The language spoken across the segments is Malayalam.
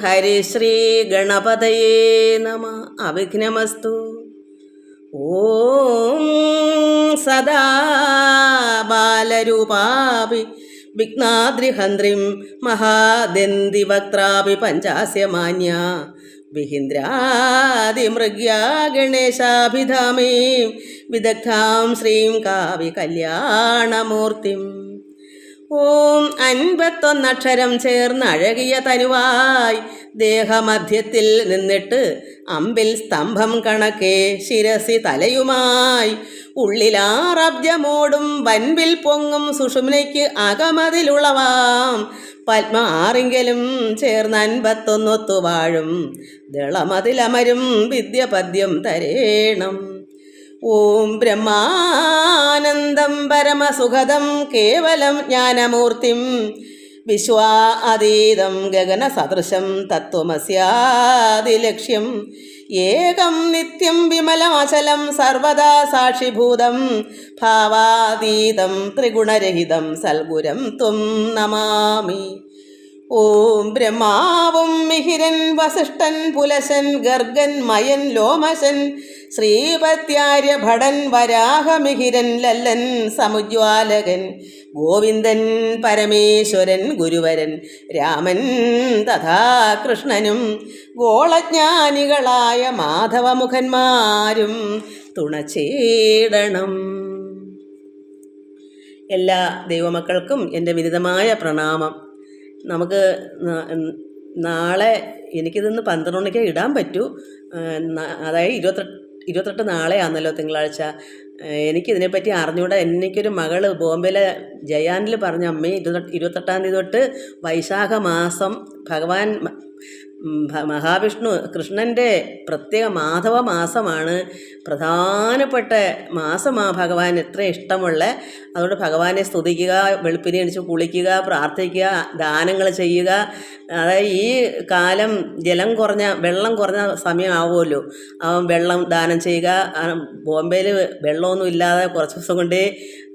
ഹരിശ്രീ ഗണപതയേ നമ. അവിഘ്നമസ്തു. ഓം സദാ ബാലരൂപാപി വിഘ്നാദ്രിഹന്ത്രിം മഹാദന്തിവക്ത്രാപി പഞ്ചാസ്യമാന്യ വിഹിന്ദ്രാദിമൃഗ്യാ ഗണേശാഭിധാമീം വിദഗ്ധാം ശ്രീം കാവി കല്യാണമൂർത്തിം. ഓം 51 ചേർന്ന് അഴകിയ തനുവായി ദേഹമധ്യത്തിൽ നിന്നിട്ട് അമ്പിൽ സ്തംഭം കണക്കെ ശിരസി തലയുമായി ഉള്ളിലാറബ്ജമോടും വൻപിൽ പൊങ്ങും സുഷുമ്നയ്ക്ക് അകമതിലുളവാം പത്മ 6 ചേർന്ന് 51 വാഴും ദളമതിലമരും വിദ്യപദ്യം തരേണം. ഓം ബ്രഹ്മാനന്ദം പരമസുഖദം കേവലം ജ്ഞാനമൂർത്തിം വിശ്വാ അതീതം ഗഗനസദൃശം തത്വമസ്യാദിലക്ഷ്യം ഏകം നിത്യം വിമലമചലം സർവദാ സാക്ഷിഭൂതം ഭാവാതീതം ത്രിഗുണരഹിതം സൽഗുരം ത്വം നമാമി. ഓം ബ്രഹ്മാവും മിഹിരൻ വസിഷ്ഠൻ പുലശൻ ഗർഗൻ മയൻ ലോമശൻ ശ്രീപത്യാര്യഭടൻ വരാഹമിഹിരൻ ലല്ലൻ സമുജ്വാലകൻ ഗോവിന്ദൻ പരമേശ്വരൻ ഗുരുവരൻ രാമൻ തഥാ കൃഷ്ണനും ഗോളജ്ഞാനികളായ മാധവമുഖന്മാരും തുണചേടണം. എല്ലാ ദൈവമക്കൾക്കും എൻ്റെ വിനിതമായ പ്രണാമം. നമുക്ക് നാളെ എനിക്കിതൊന്ന് 12 മണിക്ക് ഇടാൻ പറ്റൂ. അതായത് 28 നാളെയാണല്ലോ തിങ്കളാഴ്ച. എനിക്കിതിനെപ്പറ്റി അറിഞ്ഞുകൂടാ. എനിക്കൊരു മകള് ബോംബെയിലെ ജയാനിൽ പറഞ്ഞ അമ്മേ 28 തീയതി തൊട്ട് വൈശാഖ മാസം ഭഗവാൻ മഹാവിഷ്ണു കൃഷ്ണൻ്റെ പ്രത്യേക മാധവ മാസമാണ്, പ്രധാനപ്പെട്ട മാസമാണ് ഭഗവാൻ എത്ര ഇഷ്ടമുള്ള. അതുകൊണ്ട് ഭഗവാനെ സ്തുതിക്കുക, വെളുപ്പിനെ എണിച്ച് കുളിക്കുക, പ്രാർത്ഥിക്കുക, ദാനങ്ങൾ ചെയ്യുക. അതായത് ഈ കാലം വെള്ളം കുറഞ്ഞ സമയമാവുമല്ലോ, വെള്ളം ദാനം ചെയ്യുക. ബോംബെയിൽ വെള്ളമൊന്നും ഇല്ലാതെ കുറച്ച് ദിവസം കൊണ്ട്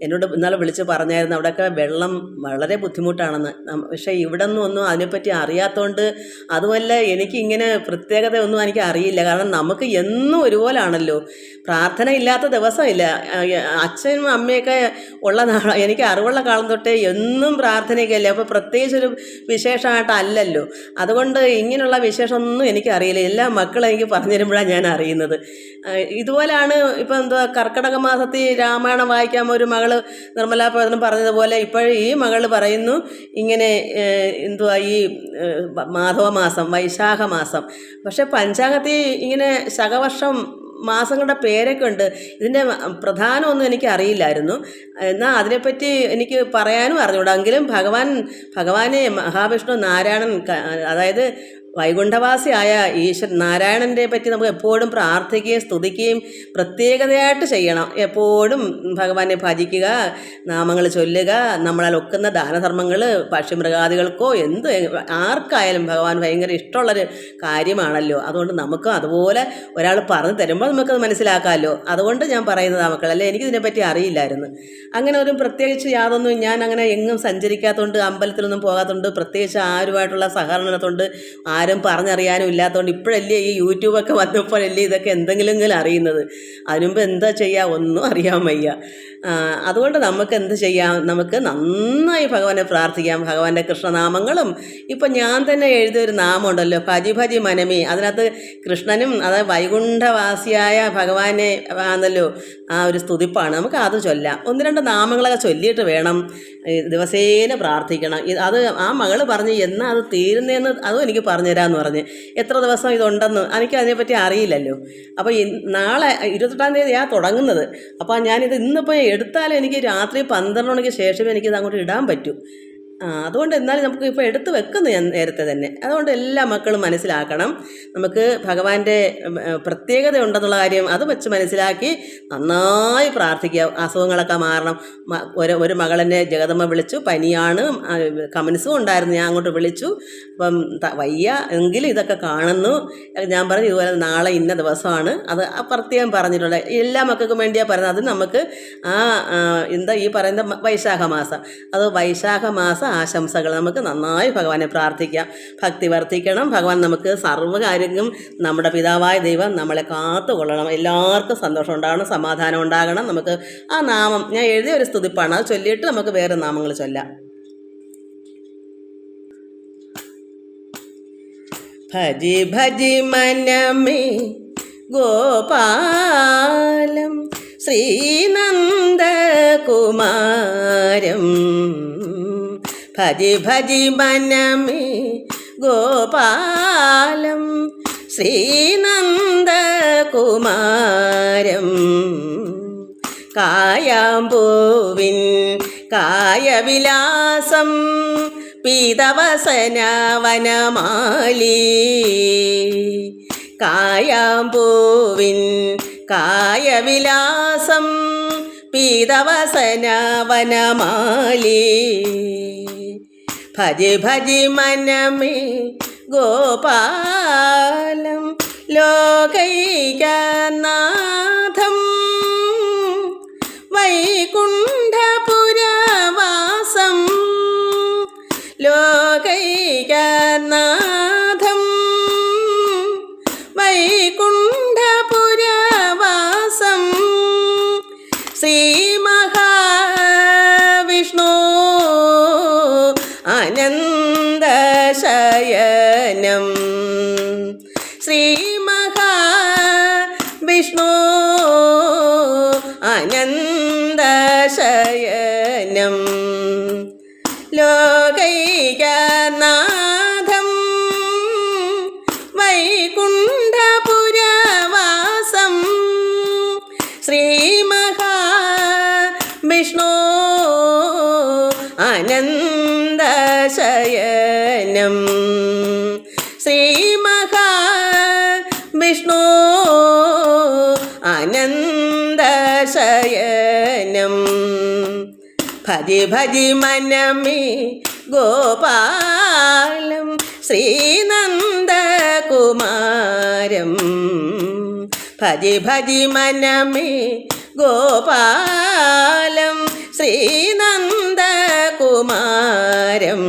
എന്നോട് ഇന്നലെ വിളിച്ച് പറഞ്ഞായിരുന്നു അവിടെയൊക്കെ വെള്ളം വളരെ ബുദ്ധിമുട്ടാണെന്ന്. പക്ഷേ ഇവിടെ ഒന്നും അതിനെപ്പറ്റി അറിയാത്തതുകൊണ്ട്, അതുമല്ല എനിക്കിങ്ങനെ പ്രത്യേകത ഒന്നും എനിക്ക് അറിയില്ല. കാരണം നമുക്ക് എന്നും ഒരുപോലാണല്ലോ, പ്രാർത്ഥന ഇല്ലാത്ത ദിവസമില്ല. അച്ഛനും അമ്മയൊക്കെ ഉള്ള എനിക്ക് അറിവുള്ള കാലം തൊട്ടേ എന്നും പ്രാർത്ഥനയ്ക്കല്ലേ. അപ്പോൾ പ്രത്യേകിച്ചൊരു വിശേഷമായിട്ടല്ലല്ലോ. അതുകൊണ്ട് ഇങ്ങനെയുള്ള വിശേഷമൊന്നും എനിക്കറിയില്ല. എല്ലാ മക്കളും എനിക്ക് പറഞ്ഞു തരുമ്പോഴാണ് ഞാൻ അറിയുന്നത്. ഇതുപോലെയാണ് ഇപ്പം എന്തുവാ കർക്കിടക മാസത്തിൽ രാമായണം വായിക്കാൻ ഒരു മകൾ നിർമ്മലാ പ്രവചനം പറഞ്ഞതുപോലെ ഇപ്പോഴും ഈ മകൾ പറയുന്നു ഇങ്ങനെ എന്തുവാ ഈ മാധവ മാസം വൈശാഖ മാസം. പക്ഷെ പഞ്ചാംഗത്തിൽ ഇങ്ങനെ ശകവർഷം മാസങ്ങളുടെ പേരൊക്കെ ഉണ്ട്. ഇതിൻ്റെ പ്രധാനമൊന്നും എനിക്ക് അറിയില്ലായിരുന്നു. എന്നാൽ അതിനെപ്പറ്റി എനിക്ക് പറയാനും അറിഞ്ഞൂടാ. എങ്കിലും ഭഗവാനെ മഹാവിഷ്ണു നാരായണൻ, അതായത് വൈകുണ്ഠവാസിയായ ഈശ്വരൻ നാരായണൻ്റെ പറ്റി നമുക്ക് എപ്പോഴും പ്രാർത്ഥിക്കുകയും സ്തുതിക്കുകയും പ്രത്യേകതയായിട്ട് ചെയ്യണം. എപ്പോഴും ഭഗവാനെ ഭജിക്കുക, നാമങ്ങൾ ചൊല്ലുക, നമ്മളാൽ ഒക്കുന്ന ദാനധർമ്മങ്ങൾ പക്ഷിമൃഗാദികൾക്കോ ആർക്കായാലും ഭഗവാൻ ഭയങ്കര ഇഷ്ടമുള്ളൊരു കാര്യമാണല്ലോ. അതുകൊണ്ട് നമുക്കും അതുപോലെ ഒരാൾ പറഞ്ഞു തരുമ്പോൾ നമുക്കത് മനസ്സിലാക്കാമല്ലോ. അതുകൊണ്ട് ഞാൻ പറയുന്നത് മക്കളല്ലേ, എനിക്കിതിനെപ്പറ്റി അറിയില്ലായിരുന്നു. അങ്ങനെ ഒരു പ്രത്യേകിച്ച് യാതൊന്നും ഞാൻ അങ്ങനെ എങ്ങും സഞ്ചരിക്കാത്തതുകൊണ്ട്, അമ്പലത്തിലൊന്നും പോകാത്തതുകൊണ്ട്, പ്രത്യേകിച്ച് ആരുമായിട്ടുള്ള സഹകരണത്തോണ്ട് ആരും പറഞ്ഞറിയാനും ഇല്ലാത്തതുകൊണ്ട് ഇപ്പോഴല്ലേ ഈ യൂട്യൂബൊക്കെ വന്നപ്പോഴല്ലേ ഇതൊക്കെ എന്തെങ്കിലും അറിയുന്നത്. അതിനുമുമ്പ് എന്താ ചെയ്യുക ഒന്നും അറിയാൻ വയ്യ. അതുകൊണ്ട് നമുക്ക് എന്ത് ചെയ്യാം, നമുക്ക് നന്നായി ഭഗവാനെ പ്രാർത്ഥിക്കാം. ഭഗവാന്റെ കൃഷ്ണനാമങ്ങളും ഇപ്പം ഞാൻ തന്നെ എഴുതിയൊരു നാമമുണ്ടല്ലോ, ഭജി ഭജി മനമേ. അതിനകത്ത് കൃഷ്ണനും അതായത് വൈകുണ്ഠവാസിയായ ഭഗവാനെ ആണല്ലോ ആ ഒരു സ്തുതിപ്പാണ്. നമുക്ക് അത് ചൊല്ലാം. 1-2 നാമങ്ങളൊക്കെ ചൊല്ലിയിട്ട് വേണം ദിവസേന പ്രാർത്ഥിക്കണം. അത് ആ മകൾ പറഞ്ഞ് എന്നാ അത് തീരുന്നതെന്ന് അതും എനിക്ക് പറഞ്ഞുതരാമെന്ന് പറഞ്ഞ്. എത്ര ദിവസം ഇതുണ്ടെന്ന് എനിക്ക് അതിനെപ്പറ്റി അറിയില്ലല്ലോ. അപ്പോൾ നാളെ 28-ാം തീയതിയാണ് തുടങ്ങുന്നത്. അപ്പോൾ ഞാനിത് ഇന്നിപ്പോൾ എടുത്താലും എനിക്ക് രാത്രി 12 മണിക്ക് ശേഷമേ എനിക്കിത് അങ്ങോട്ട് ഇടാൻ പറ്റൂ. അതുകൊണ്ട് എന്നാലും നമുക്ക് ഇപ്പോൾ എടുത്ത് വെക്കുന്നു ഞാൻ നേരത്തെ തന്നെ. അതുകൊണ്ട് എല്ലാ മക്കളും മനസ്സിലാക്കണം, നമുക്ക് ഭഗവാന്റെ പ്രത്യേകത ഉണ്ടെന്നുള്ള കാര്യം അത് വെച്ച് മനസ്സിലാക്കി നന്നായി പ്രാർത്ഥിക്കുക. അസുഖങ്ങളൊക്കെ മാറണം. ഒരു മകളെന്നെ ജഗദമ്മ വിളിച്ചു, പനിയാണ്, കമൻസും ഉണ്ടായിരുന്നു. ഞാൻ അങ്ങോട്ട് വിളിച്ചു, അപ്പം വയ്യ എങ്കിലും ഇതൊക്കെ കാണുന്നു. ഞാൻ പറഞ്ഞു ഇതുപോലെ നാളെ ഇന്ന ദിവസമാണ്, അത് പ്രത്യേകം പറഞ്ഞിട്ടുണ്ട്. എല്ലാ മക്കൾക്കും വേണ്ടിയാണ് പറയുന്നത്. അത് നമുക്ക് എന്താ ഈ പറയുന്ന വൈശാഖ മാസം, അത് വൈശാഖ മാസം ആശംസകൾ. നമുക്ക് നന്നായി ഭഗവാനെ പ്രാർത്ഥിക്കാം, ഭക്തി വർദ്ധിക്കണം. ഭഗവാൻ നമുക്ക് സർവ്വകാര്യങ്ങളും നമ്മുടെ പിതാവായ ദൈവം നമ്മളെ കാത്തുകൊള്ളണം. എല്ലാവർക്കും സന്തോഷം ഉണ്ടാകണം, സമാധാനം ഉണ്ടാകണം. നമുക്ക് ആ നാമം ഞാൻ എഴുതിയ ഒരു സ്തുതിപ്പാണ്, അത് ചൊല്ലിയിട്ട് നമുക്ക് വേറെ നാമങ്ങൾ ചൊല്ലാം. ഭജി ഭജി മനമേ ഗോപാലം ശ്രീനന്ദകുമാരം. ഭജി ഭജി മനമേ ഗോപാലം ശ്രീനന്ദകുമാരം. കായാമ്പൂവിൻ കായവിലാസം പീതവസനവനമാലി. കായാമ്പൂവിൻ കായവിലാസം പീതവസനവനമാലി. ഭജി ഭജി മനമേ ഗോപാലം ലോകൈകനാഥം വൈകുണ്ഠപുരവാസം. ലോകൈകനാഥം വൈകുണ്ഠപുരവാസം. ശ്രീമഹാവിഷ്ണു ആനന്ദശയനം. ശ്രീമഹാവിഷ്ണു ആനന്ദശയനം. ലോകൈകനാഥം വൈകുണ്ഠപുരവാസം. ശ്രീമഹാവിഷ്ണു ആനന്ദശയനം. ശ്രീമഹാവിഷ്ണു ആനന്ദശയനം. ഭജി ഭജി മനമേ ഗോപാലം ശ്രീനന്ദകുമാരം. ഭജി ഭജി മനമേ ഗോപാലം ശ്രീനന്ദകുമാരം.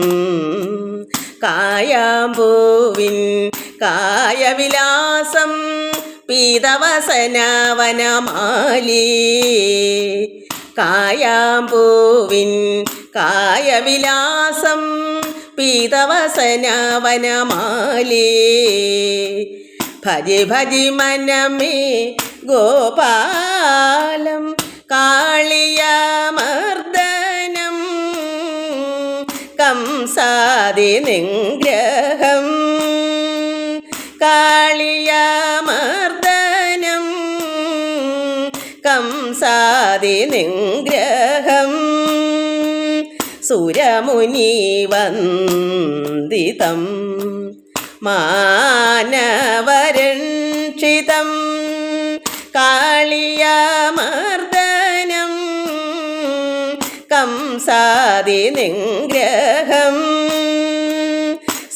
കായാമ്പൂവിൻ കായവിലാസം പീതവസനവനമാലി. കായാമ്പൂവിൻ കായവിലാസം പീതവസനവനമാലി. ഭജി ഭജി മനമേ ഗോപാലം കാളിയമർദ്ദനം കംസാദി നിഗ്രഹം. കാളിയമർദ്ദനം കംസാദി നിഗ്രഹം. സുരമുനിവന്ദിതം മാനവരക്ഷിതം. കാളിയമർദ്ദനം കംസാദി നിഗ്രഹം.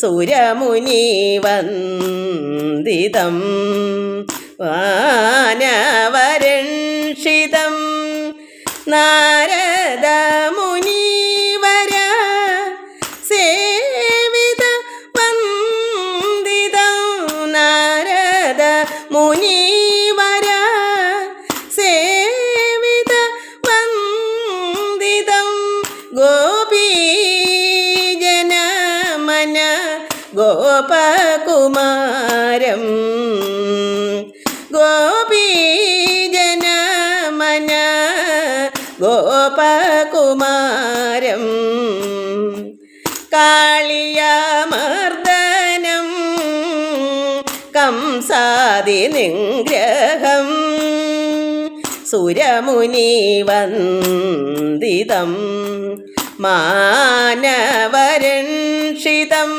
സുരമുനിവന്ദിതം മാനവരക്ഷിതം. നാരദമുനിവര സേവിത വന്ദിതം. നാരദ മുനിവര സേവിത വന്ദിതം. ഗോപീജനമന ഗോപകുമാരം. ഗോപീജനമന ഗോപകുമാരം. കാളിയമർദ്ദനം കംസാദി നിഗ്രഹം. സുരമുനിവന്ദിതം മാനവരക്ഷിതം.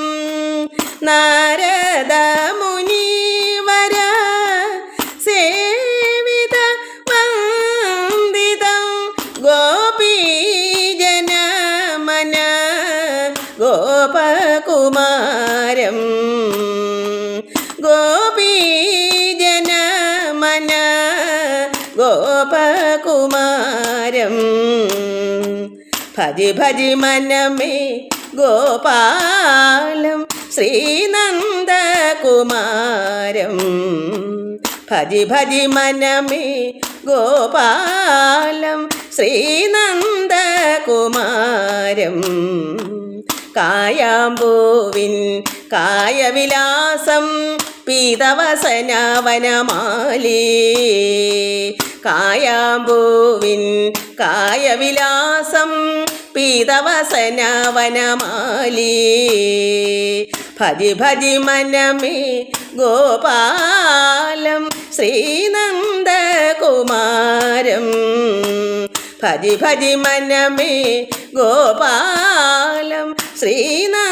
നാരദമുനിവര സേവിത വന്ദിതം. ഗോപീജനമന ഗോപകുമാരം. ഗോപീജനമന ഗോപകുമാരം. ഭജി ഭജി മനമേ ഗോപാലം ശ്രീനന്ദകുമാരം ഭജി ഭജി മനമേ ഗോപാലം ശ്രീനന്ദകുമാരം കായാമ്പൂവിൻ കായവിലാസം പീതവസനവനമാലി കായാമ്പൂവിൻ കായവിലാസം പീതവസനവനമാലി ഭജി ഭജി മനമേ ഗോപാലം ശ്രീനന്ദകുമാരം ഭജി ഭജി മനമേ ഗോപാലം ശ്രീനന്ദകുമാരം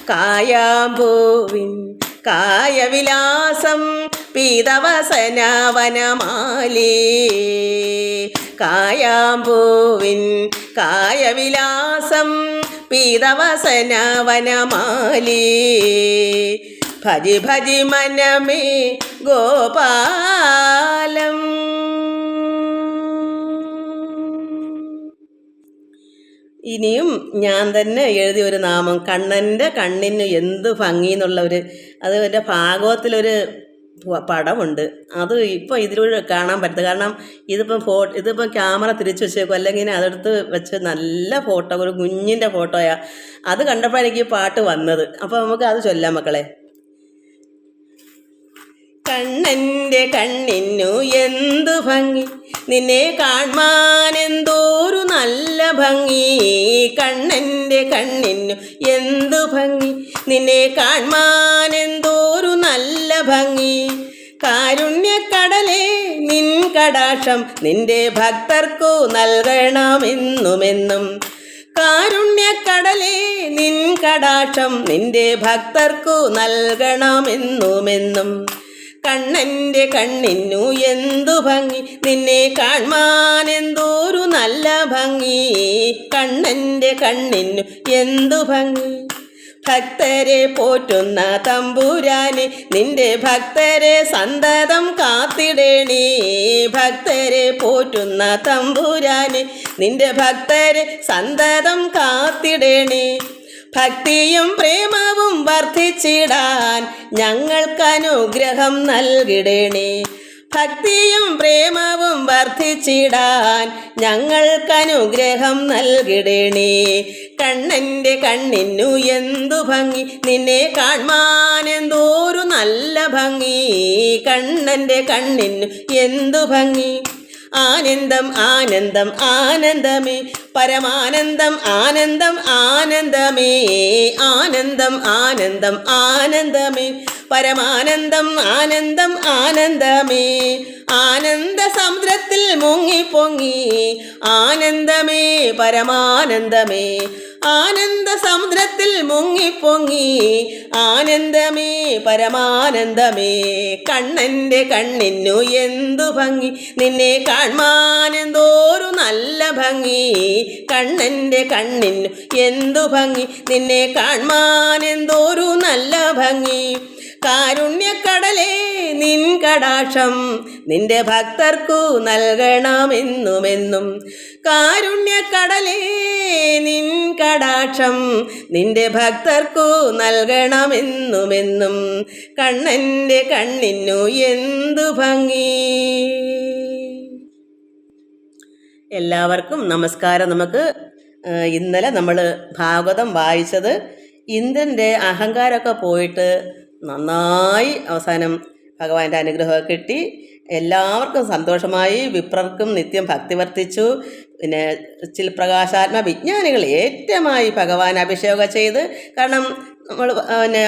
കായാമ്പൂവിൻ കായവിലാസം പീതവസനവനമാലി കായാമ്പൂവിൻ കായവിലാസം പീതവസനവനമാലി ഭജി ഭജി മനമേ ഗോപാലം. ഇനിയും ഞാൻ തന്നെ എഴുതിയ ഒരു നാമം, കണ്ണൻ്റെ കണ്ണിന് എന്ത് ഭംഗി എന്നുള്ള അത് എൻ്റെ ഭാഗവത്തിലൊരു പടമുണ്ട്. അത് ഇപ്പോൾ ഇതിലൂടെ കാണാൻ പറ്റുന്നത്. കാരണം ഇതിപ്പം ക്യാമറ തിരിച്ചു വെച്ചേക്കും, അല്ലെങ്കിൽ അതെടുത്ത് വെച്ച് നല്ല ഫോട്ടോ, ഒരു കുഞ്ഞിൻ്റെ ഫോട്ടോയാണ്. അത് കണ്ടപ്പോൾ എനിക്ക് പാട്ട് വന്നത്. അപ്പോൾ നമുക്ക് അത് ചൊല്ലാം മക്കളെ. കണ്ണൻ്റെ കണ്ണിനു എന്തു ഭംഗി, നിന്നെ കാണാൻ എന്തോരു നല്ല ഭംഗി. കണ്ണൻ്റെ കണ്ണിനു എന്തു ഭംഗി, നിന്നെ കാണാൻ എന്തോരു നല്ല ഭംഗി. കാരുണ്യക്കടലേ നിൻ കടാക്ഷം നിന്റെ ഭക്തർക്കു നൽകണമെന്നുമെന്നും. കാരുണ്യക്കടലേ നിൻ കടാക്ഷം നിന്റെ ഭക്തർക്കു നൽകണമെന്നുമെന്നും. കണ്ണൻ്റെ കണ്ണിനു എന്തു ഭംഗി, നിന്നെ കാണാൻ എന്തോരു നല്ല ഭംഗി. കണ്ണൻ്റെ കണ്ണിനു എന്തു ഭംഗി. ഭക്തരെ പോറ്റുന്ന തമ്പുരാനെ നിന്റെ ഭക്തരെ സന്തതം കാത്തിടേണേ. ഭക്തരെ പോറ്റുന്ന തമ്പുരാനെ നിന്റെ ഭക്തരെ സന്തതം കാത്തിടേണേ. ഭക്തിയും പ്രേമവും വർദ്ധിച്ചിടാൻ ഞങ്ങൾക്കനുഗ്രഹം നൽകിടേണേ. ഭക്തിയും പ്രേമവും വർദ്ധിച്ചിടാൻ ഞങ്ങൾക്കനുഗ്രഹം നൽകിടേണേ. കണ്ണൻ്റെ കണ്ണിനു എന്തു ഭംഗി, നിന്നെ കാണാൻ എന്തോരു നല്ല ഭംഗി. കണ്ണൻ്റെ കണ്ണിനു എന്തു ഭംഗി. ആനന്ദം ആനന്ദം ആനന്ദമേ പരമാനന്ദം ആനന്ദം ആനന്ദമേ. ആനന്ദം ആനന്ദം ആനന്ദമേ പരമാനന്ദം ആനന്ദം ആനന്ദമേ. ആനന്ദ സമുദ്രത്തിൽ മുങ്ങിപ്പൊങ്ങി ആനന്ദമേ പരമാനന്ദമേ. ആനന്ദ സമുദ്രത്തിൽ മുങ്ങിപ്പൊങ്ങി ആനന്ദമേ പരമാനന്ദമേ. കണ്ണൻ്റെ കണ്ണിനു എന്തു ഭംഗി, നിന്നെ കാണാൻ എന്തോരു നല്ല ഭംഗി. കണ്ണൻ്റെ കണ്ണിനു എന്തു ഭംഗി, നിന്നെ കാണാൻ എന്തോരു നല്ല ഭംഗി. കാരുണ്യക്കടലേ നിൻ കടാക്ഷം നിന്റെ ഭക്തർക്കു നൽകണമെന്നുമെന്നും. കാരുണ്യക്കടലേ നിൻ കടാക്ഷം നിന്റെ ഭക്തർക്കു നൽകണമെന്നുമെന്നും. കണ്ണൻ്റെ കണ്ണിനു എന്തു ഭംഗി. എല്ലാവർക്കും നമസ്കാരം. നമുക്ക് ഇന്നലെ നമ്മൾ ഭാഗവതം വായിച്ചത് ഇന്ദ്രൻ്റെ അഹങ്കാരമൊക്കെ പോയിട്ട് നന്നായി അവസാനം ഭഗവാന്റെ അനുഗ്രഹമൊക്കെ കിട്ടി. എല്ലാവർക്കും സന്തോഷമായി. വിപ്രർക്കും നിത്യം ഭക്തി വർദ്ധിച്ചു. പിന്നെ ചിൽപ്രകാശാത്മ വിജ്ഞാനികൾ ഏറ്റമായി ഭഗവാൻ അഭിഷേകം ചെയ്ത്. കാരണം നമ്മൾ പിന്നെ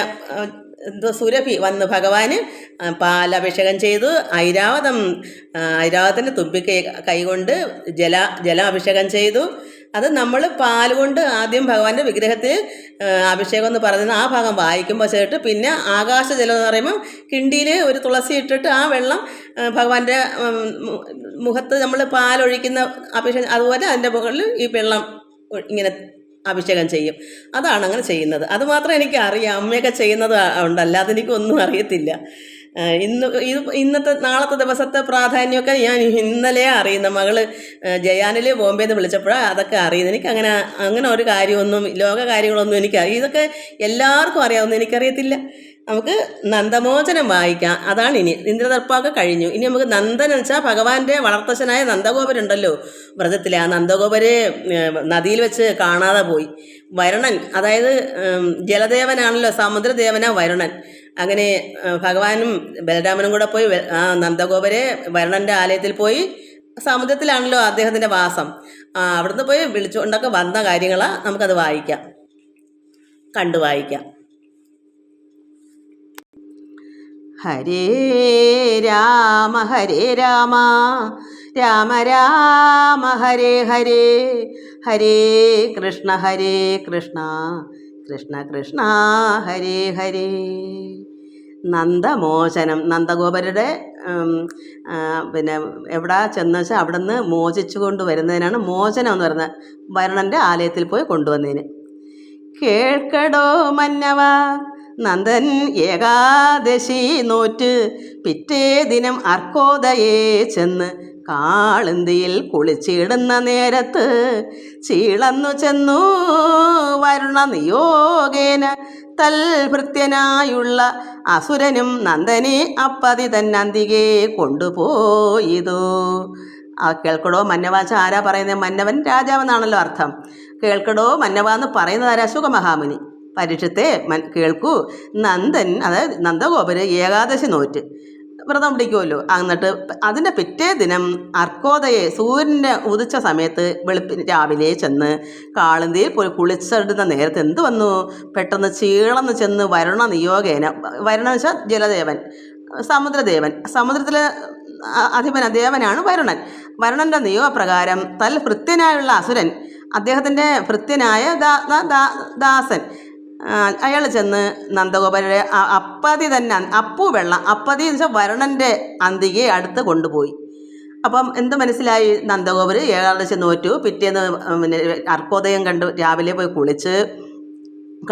സുരഭി വന്ന് ഭഗവാന് പാലഭിഷേകം ചെയ്തു. ഐരാവതത്തിൻ്റെ തുമ്പിക്കൈ കൈകൊണ്ട് ജലാഭിഷേകം ചെയ്തു. അത് നമ്മൾ പാലുകൊണ്ട് ആദ്യം ഭഗവാന്റെ വിഗ്രഹത്തിൽ അഭിഷേകം എന്ന് പറയുന്നത് ആ ഭാഗം വായിക്കുമ്പോൾ ചേട്ട്, പിന്നെ ആകാശജലം എന്ന് പറയുമ്പോൾ കിണ്ടിയിൽ ഒരു തുളസി ഇട്ടിട്ട് ആ വെള്ളം ഭഗവാന്റെ മുഖത്ത് നമ്മൾ പാലൊഴിക്കുന്ന അഭിഷേകം, അതുപോലെ അതിൻ്റെ മുകളിൽ ഈ വെള്ളം ഇങ്ങനെ അഭിഷേകം ചെയ്യും. അതാണ് അങ്ങനെ ചെയ്യുന്നത്. അതുമാത്രം എനിക്ക് അറിയാം. അമ്മയൊക്കെ ചെയ്യുന്നത് ഉണ്ട്, അല്ലാതെ എനിക്കൊന്നും അറിയത്തില്ല. ഇന്നത്തെ നാളത്തെ ദിവസത്തെ പ്രാധാന്യമൊക്കെ ഞാൻ ഇന്നലെ അറിയുന്ന മകള് ജയാനിൽ ബോംബെയിൽ നിന്ന് വിളിച്ചപ്പോഴാണ് അതൊക്കെ അറിയുന്നത്. എനിക്ക് അങ്ങനെ ഒരു കാര്യമൊന്നും ലോക കാര്യങ്ങളൊന്നും എനിക്കറിയാം. ഇതൊക്കെ എല്ലാവർക്കും അറിയാവുന്ന എനിക്കറിയത്തില്ല. നമുക്ക് നന്ദമോചനം വായിക്കാം. അതാണ് ഇനി. ഇന്ദ്രദർപ്പമൊക്കെ കഴിഞ്ഞു. ഇനി നമുക്ക് നന്ദൻ എന്ന് വെച്ചാൽ ഭഗവാന്റെ വളർത്തച്ഛനായ നന്ദഗോപരുണ്ടല്ലോ വ്രതത്തിലെ. ആ നന്ദഗോപര് നദിയിൽ വെച്ച് കാണാതെ പോയി. വരുണൻ, അതായത് ജലദേവനാണല്ലോ, സമുദ്രദേവനാ വരുണൻ. അങ്ങനെ ഭഗവാനും ബലരാമനും കൂടെ പോയി ആ നന്ദഗോപരെ വരുണൻ്റെ ആലയത്തിൽ പോയി. സമുദ്രത്തിലാണല്ലോ അദ്ദേഹത്തിൻ്റെ വാസം. അവിടുന്ന് പോയി വിളിച്ചുകൊണ്ടൊക്കെ വന്ന കാര്യങ്ങളാണ്. നമുക്കത് വായിക്കാം, കണ്ടു വായിക്കാം. ഹരേ രാമ രാമ രാമ ഹരേ ഹരേ, ഹരേ കൃഷ്ണ കൃഷ്ണ കൃഷ്ണ ഹരേ ഹരേ. നന്ദമോചനം, നന്ദഗോപരുടെ പിന്നെ എവിടെ ചെന്ന് വെച്ചാൽ അവിടെ നിന്ന് മോചിച്ചു കൊണ്ടുവരുന്നതിനാണ് മോചനം എന്ന് പറയുന്നത്. വരുണൻ്റെ ആലയത്തിൽ പോയി കൊണ്ടുവന്നതിന്. കേൾക്കടോ മന്നവ, നന്ദൻ ഏകാദശി നോറ്റ് പിറ്റേ ദിനം അർക്കോദയെ ചെന്ന് കാളന്തിയിൽ കുളിച്ചിടുന്ന നേരത്ത് ചീളന്നു ചെന്നു വരുണ നിയോഗേന തൽഭൃത്യനായുള്ള അസുരനും നന്ദനെ അപ്പതി തന്നന്തികെ കൊണ്ടുപോയിതു. കേൾക്കടോ മന്നവാച്ച ആരാ പറയുന്നത്? മന്നവൻ രാജാവെന്നാണല്ലോ അർത്ഥം. കേൾക്കടോ മന്നവ എന്ന് പറയുന്നത് ആരാ? ശുകമഹാമുനി. പരീക്ഷത്തെ കേൾക്കൂ, നന്ദൻ, അതായത് നന്ദഗോപര് ഏകാദശി നോറ്റ് വ്രതം പിടിക്കുമല്ലോ. എന്നിട്ട് അതിൻ്റെ പിറ്റേ ദിനം അർക്കോദയെ, സൂര്യൻ്റെ ഉദിച്ച സമയത്ത് രാവിലെ ചെന്ന് കാളന്തിയിൽ പോയി കുളിച്ചിടുന്ന നേരത്തെ എന്ത് വന്നു? പെട്ടെന്ന് ചീളന്ന് ചെന്ന് വരുണ നിയോഗേന, വരുണ വെച്ചാൽ ജലദേവൻ, സമുദ്രദേവൻ, സമുദ്രത്തിലെ ദേവനാണ് വരുണൻ. വരുണൻ്റെ നിയോഗപ്രകാരം ഭൃത്യനായുള്ള അസുരൻ, അദ്ദേഹത്തിൻ്റെ ഭൃത്യനായ ദാസൻ, അയാൾ ചെന്ന് നന്ദഗോപരുടെ അപ്പതി തന്നെ, അപ്പതി എന്ന് വെച്ചാൽ വരുണൻ്റെ അന്തികയെ അടുത്ത് കൊണ്ടുപോയി. അപ്പം എന്ത് മനസ്സിലായി? നന്ദഗോപർ ഏകാദശി നോറ്റു. പിറ്റേന്ന് പിന്നെ അർക്കോദയം കണ്ടു രാവിലെ പോയി കുളിച്ച്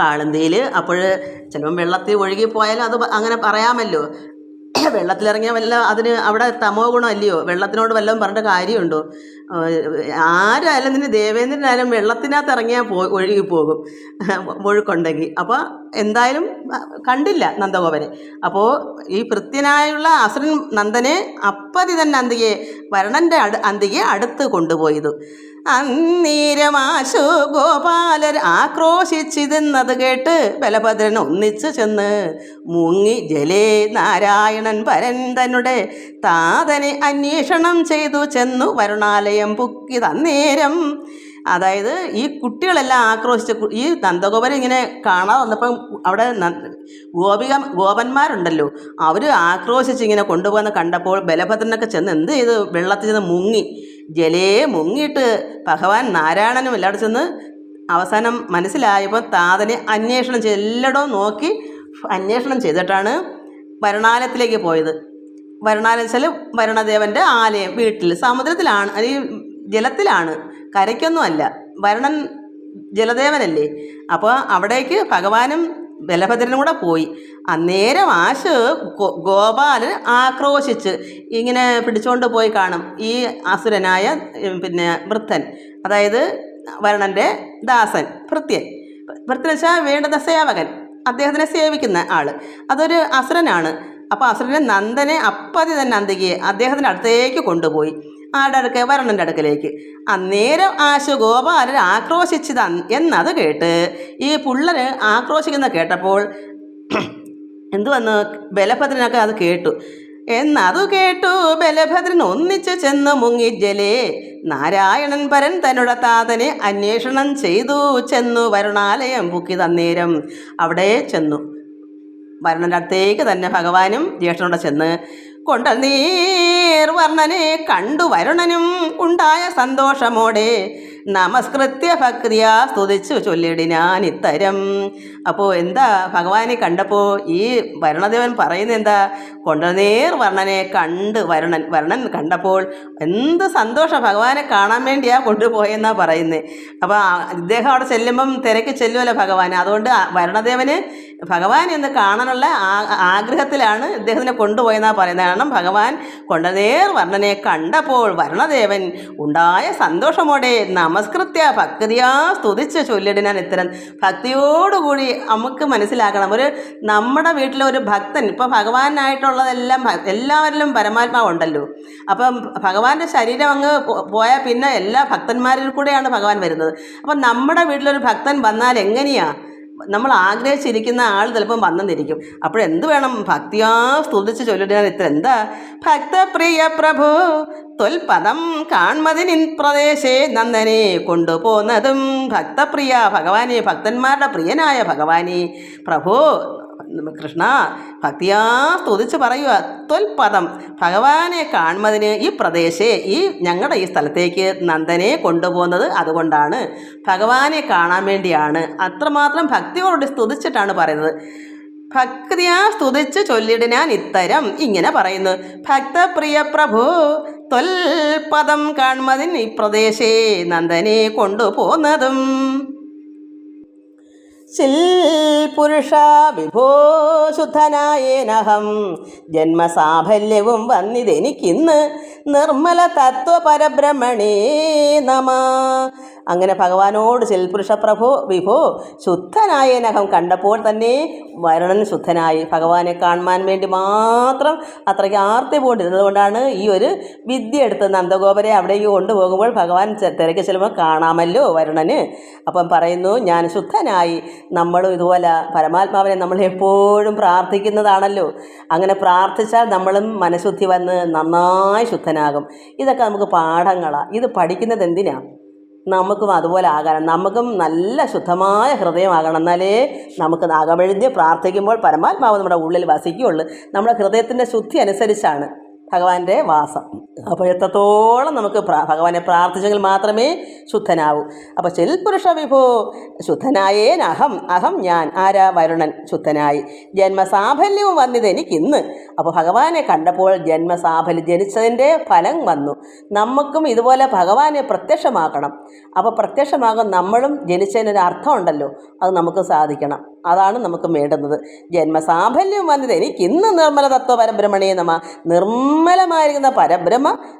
കാളന്തിയിൽ. അപ്പോൾ ചിലപ്പം വെള്ളത്തിൽ ഒഴുകി പോയാലും അത് അങ്ങനെ പറയാമല്ലോ. വെള്ളത്തിലിറങ്ങിയ അതിന് അവിടെ തമോ ഗുണമല്ലയോ? വെള്ളത്തിനോട് വല്ലതും പറഞ്ഞിട്ട് കാര്യമുണ്ടോ? ആരായാലും നിന്നെ ദേവേന്ദ്രനായാലും വെള്ളത്തിനകത്ത് ഇറങ്ങിയാൽ ഒഴുകിപ്പോകും ഒഴുക്കുണ്ടെങ്കിൽ. അപ്പോൾ എന്തായാലും കണ്ടില്ല നന്ദഗോപനെ. അപ്പോൾ ഈ ഭൃത്യനായുള്ള അസുരൻ നന്ദനെ അപ്പതി തന്നെ അന്തികയെ, വരുണൻ്റെ അന്തികയെ അടുത്ത് കൊണ്ടുപോയത്. അന്നേരമാശു ഗോപാലർ ആക്രോശിച്ചിതെന്നത് കേട്ട് ബലഭദ്രൻ ഒന്നിച്ചു ചെന്ന് മുങ്ങി ജലേ നാരായണൻ പരൻ തന്നെ താതനെ അന്വേഷണം ചെയ്തു ചെന്നു വരുണാലയം പുക്കി തന്നേരം. അതായത് ഈ കുട്ടികളെല്ലാം ആക്രോശിച്ച്, ഈ നന്ദഗോപൻ ഇങ്ങനെ കാണാതെ വന്നപ്പം അവിടെ ഗോപന്മാരുണ്ടല്ലോ, അവർ ആക്രോശിച്ച് ഇങ്ങനെ കൊണ്ടുപോകുന്ന കണ്ടപ്പോൾ ബലഭദ്രനൊക്കെ ചെന്ന് എന്ത് ചെയ്തു? വെള്ളത്തിൽ ചെന്ന് മുങ്ങി. ജലേ മുങ്ങിയിട്ട് ഭഗവാൻ നാരായണനും എല്ലാവരും ചെന്ന് അവസാനം മനസ്സിലായപ്പോൾ താതനെ അന്വേഷണം ചെയ്ത് എല്ലായിടവും നോക്കി അന്വേഷണം ചെയ്തിട്ടാണ് വരുണാലയത്തിലേക്ക് പോയത്. വരുണാലയം വെച്ചാൽ വരുണദേവൻ്റെ ആലയം, വീട്ടിൽ, സമുദ്രത്തിലാണ്, ഈ ജലത്തിലാണ്, കരയ്ക്കൊന്നും അല്ല. വരുണൻ ജലദേവനല്ലേ. അപ്പോൾ അവിടേക്ക് ഭഗവാനും ബലഭദ്രനും കൂടെ പോയി. അന്നേരം ഗോപാലൻ ആക്രോശിച്ച് ഇങ്ങനെ പിടിച്ചുകൊണ്ട് പോയി കാണും ഈ അസുരനായ പിന്നെ വൃദ്ധൻ, അതായത് വരുണൻ്റെ ദാസൻ, ഭൃത്യൻ വെച്ചാൽ വേണ്ടുന്ന സേവകൻ, അദ്ദേഹത്തിനെ സേവിക്കുന്ന ആൾ, അതൊരു അസുരനാണ്. അപ്പോൾ അസുരനെ നന്ദനെ അപ്പതി തന്നെ അന്തികയെ അദ്ദേഹത്തിൻ്റെ അടുത്തേക്ക് കൊണ്ടുപോയി. ആരുടെ അടുക്ക? വരുണൻ്റെ അടുക്കലേക്ക്. അന്നേരം ഗോപാലൻ ആക്രോശിച്ചത് എന്നത് കേട്ട് ഈ പുള്ളര് ആക്രോശിക്കുന്ന കേട്ടപ്പോൾ എന്തു വന്നു? ബലഭദ്രനൊക്കെ അത് കേട്ടു. എന്നതു കേട്ടു ബലഭദ്രൻ ഒന്നിച്ചു ചെന്ന് മുങ്ങി ജലേ നാരായണൻ പരൻ തന്നുടെ താതനെ അന്വേഷണം ചെയ്തു ചെന്നു വരുണാലയം പുക്കി തന്നേരം. അവിടെ ചെന്നു വരുണൻ്റെ അടുത്തേക്ക് തന്നെ ഭഗവാനും ജ്യേഷ്ഠനോടെ ചെന്ന് കൊണ്ടനീർ വർണ്ണനെ കണ്ടു വരുണനും ഉണ്ടായ സന്തോഷമോടെ നമസ്കൃത്യ ഭക്തിയാ സ്തുതിച്ചു ചൊല്ലിടിനാൻ ഇത്തരം. അപ്പോൾ എന്താ ഭഗവാനെ കണ്ടപ്പോൾ ഈ വരുണദേവൻ പറയുന്നത് എന്താ? കൊണ്ടനീർ വർണ്ണനെ കണ്ട് വരുണൻ കണ്ടപ്പോൾ എന്ത് സന്തോഷം, ഭഗവാനെ കാണാൻ വേണ്ടിയാ കൊണ്ടുപോയെന്നാ പറയുന്നത്. അപ്പോൾ ഇദ്ദേഹം അവിടെ ചെല്ലുമ്പം തിരക്ക് ചെല്ലുമല്ലോ ഭഗവാൻ. അതുകൊണ്ട് വരുണദേവന് ഭഗവാൻ എന്ന് കാണാനുള്ള ആഗ്രഹത്തിലാണ് ഇദ്ദേഹത്തിനെ കൊണ്ടുപോയെന്നാണ് പറയുന്നത്. കാരണം ഭഗവാൻ കൊണ്ടനേർ വർണ്ണനെ കണ്ടപ്പോൾ വരണദേവൻ ഉണ്ടായ സന്തോഷമോടെ നമസ്കൃത്യ ഭക്തിയാ സ്തുതിച്ച് ചൊല്ലിടാൻ ഇത്തരം ഭക്തിയോടുകൂടി നമുക്ക് മനസ്സിലാക്കണം. നമ്മുടെ വീട്ടിലെ ഒരു ഭക്തൻ, ഇപ്പോൾ ഭഗവാനായിട്ടുള്ളതെല്ലാം എല്ലാവരിലും പരമാത്മാവുണ്ടല്ലോ. അപ്പം ഭഗവാന്റെ ശരീരം അങ്ങ് പോയാൽ പിന്നെ എല്ലാ ഭക്തന്മാരിൽ കൂടെയാണ് ഭഗവാൻ വരുന്നത്. അപ്പം നമ്മുടെ വീട്ടിലൊരു ഭക്തൻ വന്നാൽ എങ്ങനെയാണ് നമ്മൾ ആഗ്രഹിച്ചിരിക്കുന്ന ആൾ ചിലപ്പം വന്നെന്നിരിക്കും. അപ്പോഴെന്ത് വേണം? ഭക്തിയാ സ്തുതിച്ച് ചൊല്ലിടാൻ ഇത്ര എന്താ? ഭക്തപ്രിയ പ്രഭു തൊൽപദം കാൺമതിനിൻ പ്രദേശേ നന്ദനെ കൊണ്ടുപോകുന്നതും ഭക്തപ്രിയ ഭഗവാനെ, ഭക്തന്മാരുടെ പ്രിയനായ ഭഗവാനെ, പ്രഭു കൃഷ്ണ ഭക്തിയാ സ്തുതിച്ച് പറയുക. ത്വൽപദം ഭഗവാനെ കാണുന്നതിന് ഈ പ്രദേശേ, ഈ ഞങ്ങളുടെ ഈ സ്ഥലത്തേക്ക് നന്ദനെ കൊണ്ടുപോകുന്നത് അതുകൊണ്ടാണ്, ഭഗവാനെ കാണാൻ വേണ്ടിയാണ്. അത്രമാത്രം ഭക്തിയോട് സ്തുതിച്ചിട്ടാണ് പറയുന്നത്. ഭക്തിയാ സ്തുതിച്ച് ചൊല്ലിടാൻ ഇത്തരം ഇങ്ങനെ പറയുന്നു. ഭക്തപ്രിയ പ്രഭു ത്വൽപദം കാണുന്നതിന് ഈ പ്രദേശേ നന്ദനെ കൊണ്ടുപോകുന്നതും പുരുഷ വിഭോ ശുദ്ധനായേനഹം ജന്മസാഫല്യവും വന്നിതെനിക്കിന്ന് നിർമ്മല തത്വപരബ്രഹ്മണേ നമ. അങ്ങനെ ഭഗവാനോട് ചിൽപുരുഷ പ്രഭു വിഭോ ശുദ്ധനായേനഹം കണ്ടപ്പോൾ തന്നെ വരുണൻ ശുദ്ധനായി. ഭഗവാനെ കാണുവാൻ വേണ്ടി മാത്രം അത്രയ്ക്ക് ആർത്തി പോണ്ടിരുന്നത് കൊണ്ടാണ് ഈ ഒരു വിദ്യ എടുത്ത് നന്ദഗോപരെ അവിടേക്ക് കൊണ്ടുപോകുമ്പോൾ ഭഗവാൻ തിരക്കി ചെല്ലുമ്പോൾ കാണാമല്ലോ വരുണന്. അപ്പം പറയുന്നു, ഞാൻ ശുദ്ധനായി. നമ്മളും ഇതുപോലെ പരമാത്മാവിനെ നമ്മൾ എപ്പോഴും പ്രാർത്ഥിക്കുന്നതാണല്ലോ. അങ്ങനെ പ്രാർത്ഥിച്ചാൽ നമ്മളും മനഃശുദ്ധി വന്ന് നന്നായി ശുദ്ധനാകും. ഇതൊക്കെ നമുക്ക് പാഠങ്ങളാണ്. ഇത് പഠിക്കുന്നത് എന്തിനാണ്? നമുക്കും അതുപോലെ ആകണം. നമുക്കും നല്ല ശുദ്ധമായ ഹൃദയമാകണം. എന്നാലേ നമുക്ക് അകമെഴുതി പ്രാർത്ഥിക്കുമ്പോൾ പരമാത്മാവ് നമ്മുടെ ഉള്ളിൽ വസിക്കുകയുള്ളൂ. നമ്മുടെ ഹൃദയത്തിൻ്റെ ശുദ്ധി അനുസരിച്ചാണ് ഭഗവാന്റെ വാസം. അപ്പോൾ എത്രത്തോളം നമുക്ക് ഭഗവാനെ പ്രാർത്ഥിച്ചെങ്കിൽ മാത്രമേ ശുദ്ധനാവൂ. അപ്പോൾ ചിൽപുരുഷ വിഭോ ശുദ്ധനായേനഹം, അഹം ഞാൻ, ആരാ? വരുണൻ ശുദ്ധനായി. ജന്മസാഫല്യവും വന്നത് എനിക്കിന്ന്. അപ്പോൾ ഭഗവാനെ കണ്ടപ്പോൾ ജന്മസാഫല്യം, ജനിച്ചതിൻ്റെ ഫലം വന്നു. നമുക്കും ഇതുപോലെ ഭഗവാനെ പ്രത്യക്ഷമാക്കണം. അപ്പോൾ പ്രത്യക്ഷമാകും നമ്മളും ജനിച്ചതിനൊരു അർത്ഥമുണ്ടല്ലോ, അത് നമുക്ക് സാധിക്കണം. അതാണ് നമുക്ക് വേണ്ടുന്നത്. ജന്മസാഫല്യം വന്നത് എനിക്കിന്ന് നിർമ്മല തത്വ പരബ്രഹ്മണേ നമ. നിർമ്മലമായിരിക്കുന്ന പരബ്രഹ്മ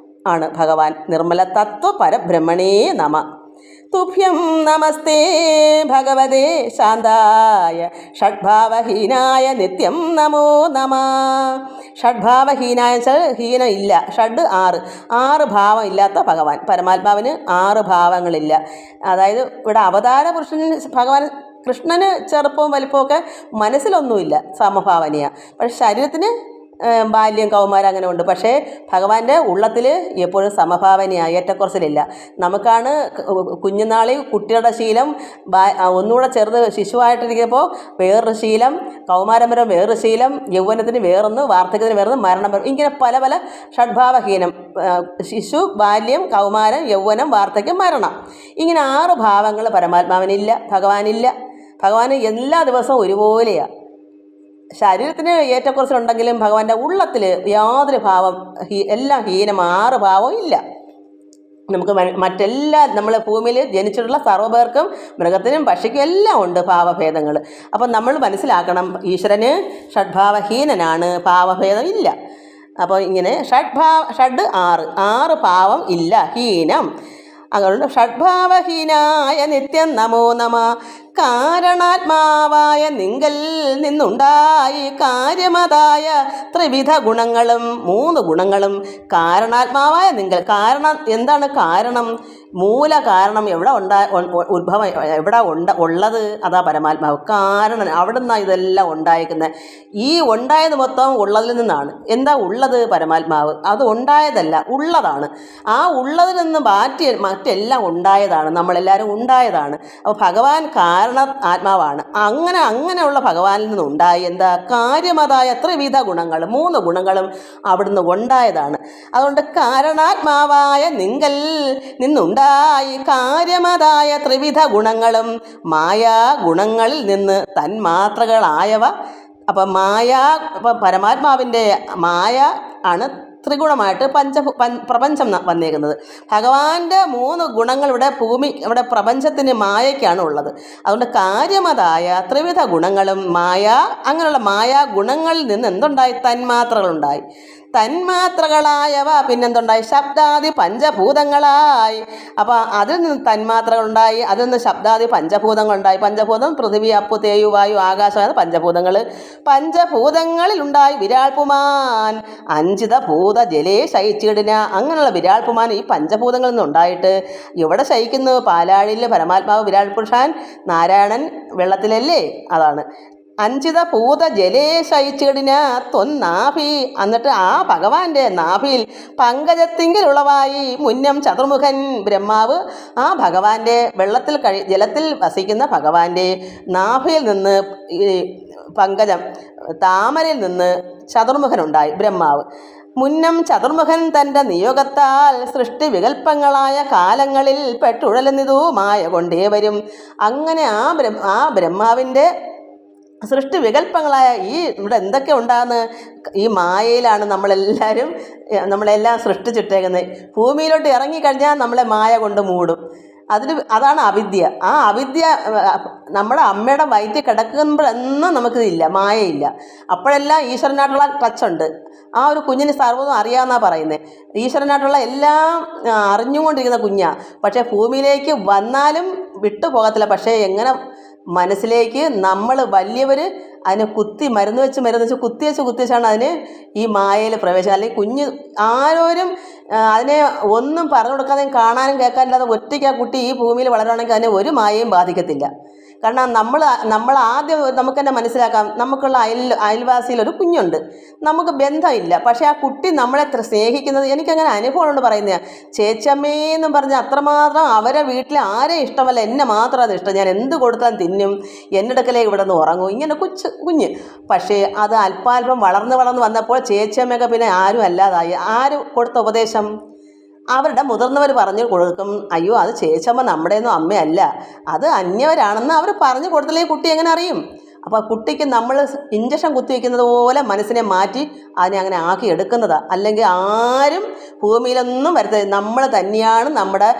ആണ് ഭഗവാൻ. നിർമ്മല തത്വ പരബ്രഹ്മണേ നമ. തുഭ്യം നമസ്തേ ഭഗവതേ ശാന്തായ ഷഡ്ഭാവഹീനായ നിത്യം നമോ നമ. ഷഡ്ഭാവഹീനായ വെച്ചാൽ ഹീനം ഇല്ല, ഷഡ് ആറ് ഭാവം ഇല്ലാത്ത ഭഗവാൻ. പരമാത്മാവിന് 6 ഭാവങ്ങളില്ല. അതായത് ഇവിടെ അവതാര പുരുഷൻ ഭഗവാൻ കൃഷ്ണന് ചെറുപ്പവും വലിപ്പമൊക്കെ മനസ്സിലൊന്നുമില്ല, സമഭാവനയാണ്. പക്ഷെ ശരീരത്തിന് ബാല്യം കൗമാരം അങ്ങനെ ഉണ്ട്. പക്ഷേ ഭഗവാന്റെ ഉള്ളത്തിൽ എപ്പോഴും സമഭാവനയാണ്, ഏറ്റക്കുറച്ചിലില്ല. നമുക്കാണ് കുഞ്ഞുനാളിൽ കുട്ടിയുടെ ശീലം, ഒന്നുകൂടെ ചെറുത് ശിശുവായിട്ടിരിക്കുമ്പോൾ വേറൊരു ശീലം, കൗമാരം വരെ വേറൊരു ശീലം, യൗവനത്തിന് വേറൊന്ന്, വാർദ്ധക്യത്തിന് വേറൊന്ന്, മരണം വരെ, ഇങ്ങനെ പല പല ഷഡ്ഭാവഹീനം. ശിശു, ബാല്യം, കൗമാരം, യൗവനം, വാർദ്ധക്യം, മരണം, ഇങ്ങനെ 6 ഭാവങ്ങൾ പരമാത്മാവിനില്ല, ഭഗവാനില്ല. ഭഗവാന് എല്ലാ ദിവസവും ഒരുപോലെയാണ്. ശരീരത്തിന് ഏറ്റക്കുറച്ചിലുണ്ടെങ്കിലും ഭഗവാന്റെ ഉള്ളത്തിൽ യാതൊരു ഭാവം, എല്ലാം ഹീനം, 6 ഭാവവും ഇല്ല. നമുക്ക് മറ്റെല്ലാ നമ്മൾ ഭൂമിയിൽ ജനിച്ചിട്ടുള്ള സർവ്വപേർക്കും, മൃഗത്തിനും പക്ഷിക്കും എല്ലാം ഉണ്ട് ഭാവഭേദങ്ങൾ. അപ്പം നമ്മൾ മനസ്സിലാക്കണം, ഈശ്വരന് ഷഡ്ഭാവഹീനനാണ്, ഭാവഭേദം ഇല്ല. അപ്പോൾ ഇങ്ങനെ ഷഡ് 6 ഭാവം ഇല്ല, ഹീനം. അതുകൊണ്ട് ഷഡ്ഭാവഹീനായ നിത്യം നമോ നമ. കാരണാത്മാവായ നിങ്കൽ നിന്നുണ്ടായി കാര്യമതായ ത്രിവിധ ഗുണങ്ങളും 3 ഗുണങ്ങളും. കാരണാത്മാവായ നിങ്കൽ, കാരണം എന്താണ്? കാരണം മൂല കാരണം എവിടെ ഉത്ഭവം എവിടെ ഉള്ളത്? അതാ പരമാത്മാവ്. കാരണം അവിടെ നിന്നാണ് ഇതെല്ലാം ഉണ്ടായിരിക്കുന്നത്. ഈ ഉണ്ടായത് മൊത്തം ഉള്ളതിൽ നിന്നാണ്. എന്താ ഉള്ളത്? പരമാത്മാവ്. അത് ഉണ്ടായതല്ല, ഉള്ളതാണ്. ആ ഉള്ളതിൽ നിന്ന് മറ്റെല്ലാം ഉണ്ടായതാണ്, നമ്മളെല്ലാവരും ഉണ്ടായതാണ്. അപ്പോൾ ഭഗവാൻ ആത്മാവാണ്. അങ്ങനെയുള്ള ഭഗവാനിൽ നിന്നുണ്ടായി എന്താ? കാര്യമതായ ത്രിവിധ ഗുണങ്ങൾ, 3 ഗുണങ്ങളും അവിടുന്ന് ഉണ്ടായതാണ്. അതുകൊണ്ട് കാരണാത്മാവായ നിങ്കൽ നിന്നുണ്ടായി കാര്യമതായ ത്രിവിധ ഗുണങ്ങളും മായാ ഗുണങ്ങളിൽ നിന്ന് തന്മാത്രകളായവ. അപ്പം പരമാത്മാവിൻ്റെ മായ ആണ് ത്രിഗുണമായിട്ട് പ്രപഞ്ചം വന്നേക്കുന്നത്. ഭഗവാന്റെ 3 ഗുണങ്ങൾ ഇവിടെ പ്രപഞ്ചത്തിന് മായയ്ക്കാണ് ഉള്ളത്. അതുകൊണ്ട് കാര്യമതായ ത്രിവിധ ഗുണങ്ങളും അങ്ങനെയുള്ള മായാ ഗുണങ്ങളിൽ നിന്ന് എന്തുണ്ടായി? തന്മാത്രകളുണ്ടായി. തന്മാത്രകളായവ പിന്നെന്തുണ്ടായി? ശബ്ദാദി പഞ്ചഭൂതങ്ങളായി. അപ്പോൾ അതിൽ നിന്ന് തന്മാത്രകളുണ്ടായി, അതിൽ നിന്ന് ശബ്ദാദി പഞ്ചഭൂതങ്ങളുണ്ടായി. പഞ്ചഭൂതം പൃഥിവി, അപ്പു, തേയു, വായു, ആകാശമാണ് പഞ്ചഭൂതങ്ങൾ. പഞ്ചഭൂതങ്ങളിലുണ്ടായി വിരാൾപുമാൻ അഞ്ചിത ഭൂത ജലേ ശയിച്ചിടിന. അങ്ങനെയുള്ള വിരാൾപുമാൻ ഈ പഞ്ചഭൂതങ്ങളിൽ നിന്നുണ്ടായിട്ട് ഇവിടെ ശയിക്കുന്നു. പാലാഴിയിൽ പരമാത്മാവ് വിരാൾ പുരുഷൻ, നാരായണൻ വെള്ളത്തിലല്ലേ? അതാണ് അഞ്ചിത ഭൂത ജലേ ശയിച്ചിടിന തൊന്നാഭി. എന്നിട്ട് ആ ഭഗവാന്റെ നാഭിയിൽ പങ്കജത്തിങ്കിലുളവായി മുന്നം ചതുർമുഖൻ ബ്രഹ്മാവ് ആ ഭഗവാന്റെ ജലത്തിൽ വസിക്കുന്ന ഭഗവാന്റെ നാഭിയിൽ നിന്ന് ഈ പങ്കജം താമരയിൽ നിന്ന് ചതുർമുഖനുണ്ടായി ബ്രഹ്മാവ്. മുന്നം ചതുർമുഖൻ തൻ്റെ നിയോഗത്താൽ സൃഷ്ടി വികല്പങ്ങളായ കാലങ്ങളിൽ പെട്ടുഴലുന്നതു മായ കൊണ്ടേ വരും. അങ്ങനെ ആ ബ്രഹ്മാവിൻ്റെ സൃഷ്ടി വികല്പങ്ങളായ ഇവിടെ എന്തൊക്കെ ഉണ്ടാകുന്നത്? ഈ മായയിലാണ് നമ്മളെല്ലാം സൃഷ്ടിച്ചിട്ടേക്കുന്നത്. ഭൂമിയിലോട്ട് ഇറങ്ങിക്കഴിഞ്ഞാൽ നമ്മളെ മായ കൊണ്ട് മൂടും. അതാണ് അവിദ്യ. ആ അവിദ്യ നമ്മുടെ അമ്മയുടെ വയറ്റിൽ കിടക്കുമ്പോഴൊന്നും നമുക്കിതില്ല, മായയില്ല. അപ്പോഴെല്ലാം ഈശ്വരനായിട്ടുള്ള ടച്ചുണ്ട്. ആ ഒരു കുഞ്ഞിന് സർവ്വതും അറിയാമെന്നാണ് പറയുന്നത്. ഈശ്വരനായിട്ടുള്ള എല്ലാം അറിഞ്ഞുകൊണ്ടിരിക്കുന്ന കുഞ്ഞാണ്. പക്ഷേ ഭൂമിയിലേക്ക് വന്നാലും വിട്ടുപോകത്തില്ല. പക്ഷേ എങ്ങനെ മനസ്സിലേക്ക് നമ്മൾ വലിയവർ അതിനെ മരുന്ന് വെച്ച് കുത്തിവെച്ചാണ് അതിന് ഈ മായയിൽ പ്രവേശനം. അല്ലെങ്കിൽ കുഞ്ഞ് ആരോരും അതിനെ ഒന്നും പറഞ്ഞു കൊടുക്കാതെ കാണാനും കേൾക്കാനില്ലാതെ ഒറ്റയ്ക്ക് ആ കുട്ടി ഈ ഭൂമിയിൽ വളരുകയാണെങ്കിൽ അതിനെ ഒരു മായയും ബാധിക്കത്തില്ല. കാരണം നമ്മൾ ആദ്യം നമുക്ക് തന്നെ മനസ്സിലാക്കാം, നമുക്കുള്ള അയൽവാസിയിൽ ഒരു കുഞ്ഞുണ്ട്, നമുക്ക് ബന്ധമില്ല, പക്ഷേ ആ കുട്ടി നമ്മളെ സ്നേഹിക്കുന്നത് എനിക്കങ്ങനെ അനുഭവമുണ്ട്. പറയുന്നത് ചേച്ചമ്മേന്നും പറഞ്ഞ് അത്രമാത്രം അവരെ വീട്ടിൽ ആരെയും ഇഷ്ടമല്ല, എന്നെ മാത്രം അത് ഇഷ്ടം, ഞാൻ എന്ത് കൊടുത്താൽ തിന്നും, എൻ്റെ അടുക്കലേക്ക് ഇവിടെ നിന്ന് ഉറങ്ങും, ഇങ്ങനെ കുഞ്ഞ്. പക്ഷേ അത് അല്പാൽപ്പം വളർന്ന് വന്നപ്പോൾ ചേച്ചമ്മയൊക്കെ പിന്നെ ആരും അല്ലാതായി. ആര് കൊടുത്ത ഉപദേശം? അവരുടെ മുതിർന്നവർ പറഞ്ഞു കൊടുക്കും, അയ്യോ അത് ചേച്ചമ്മ നമ്മുടെയൊന്നും അമ്മയല്ല, അത് അന്യവരാണെന്ന് അവർ പറഞ്ഞു കൊടുത്തില്ലെങ്കിൽ കുട്ടി എങ്ങനെ അറിയും? അപ്പോൾ കുട്ടിക്ക് നമ്മൾ ഇഞ്ചക്ഷൻ കുത്തിവെക്കുന്നത് പോലെ മനസ്സിനെ മാറ്റി അതിനെ അങ്ങനെ ആക്കി എടുക്കുന്നതാണ്. അല്ലെങ്കിൽ ആരും ഭൂമിയിലൊന്നും വരുത്തരുത്. നമ്മൾ തന്നെയാണ് നമ്മുടെ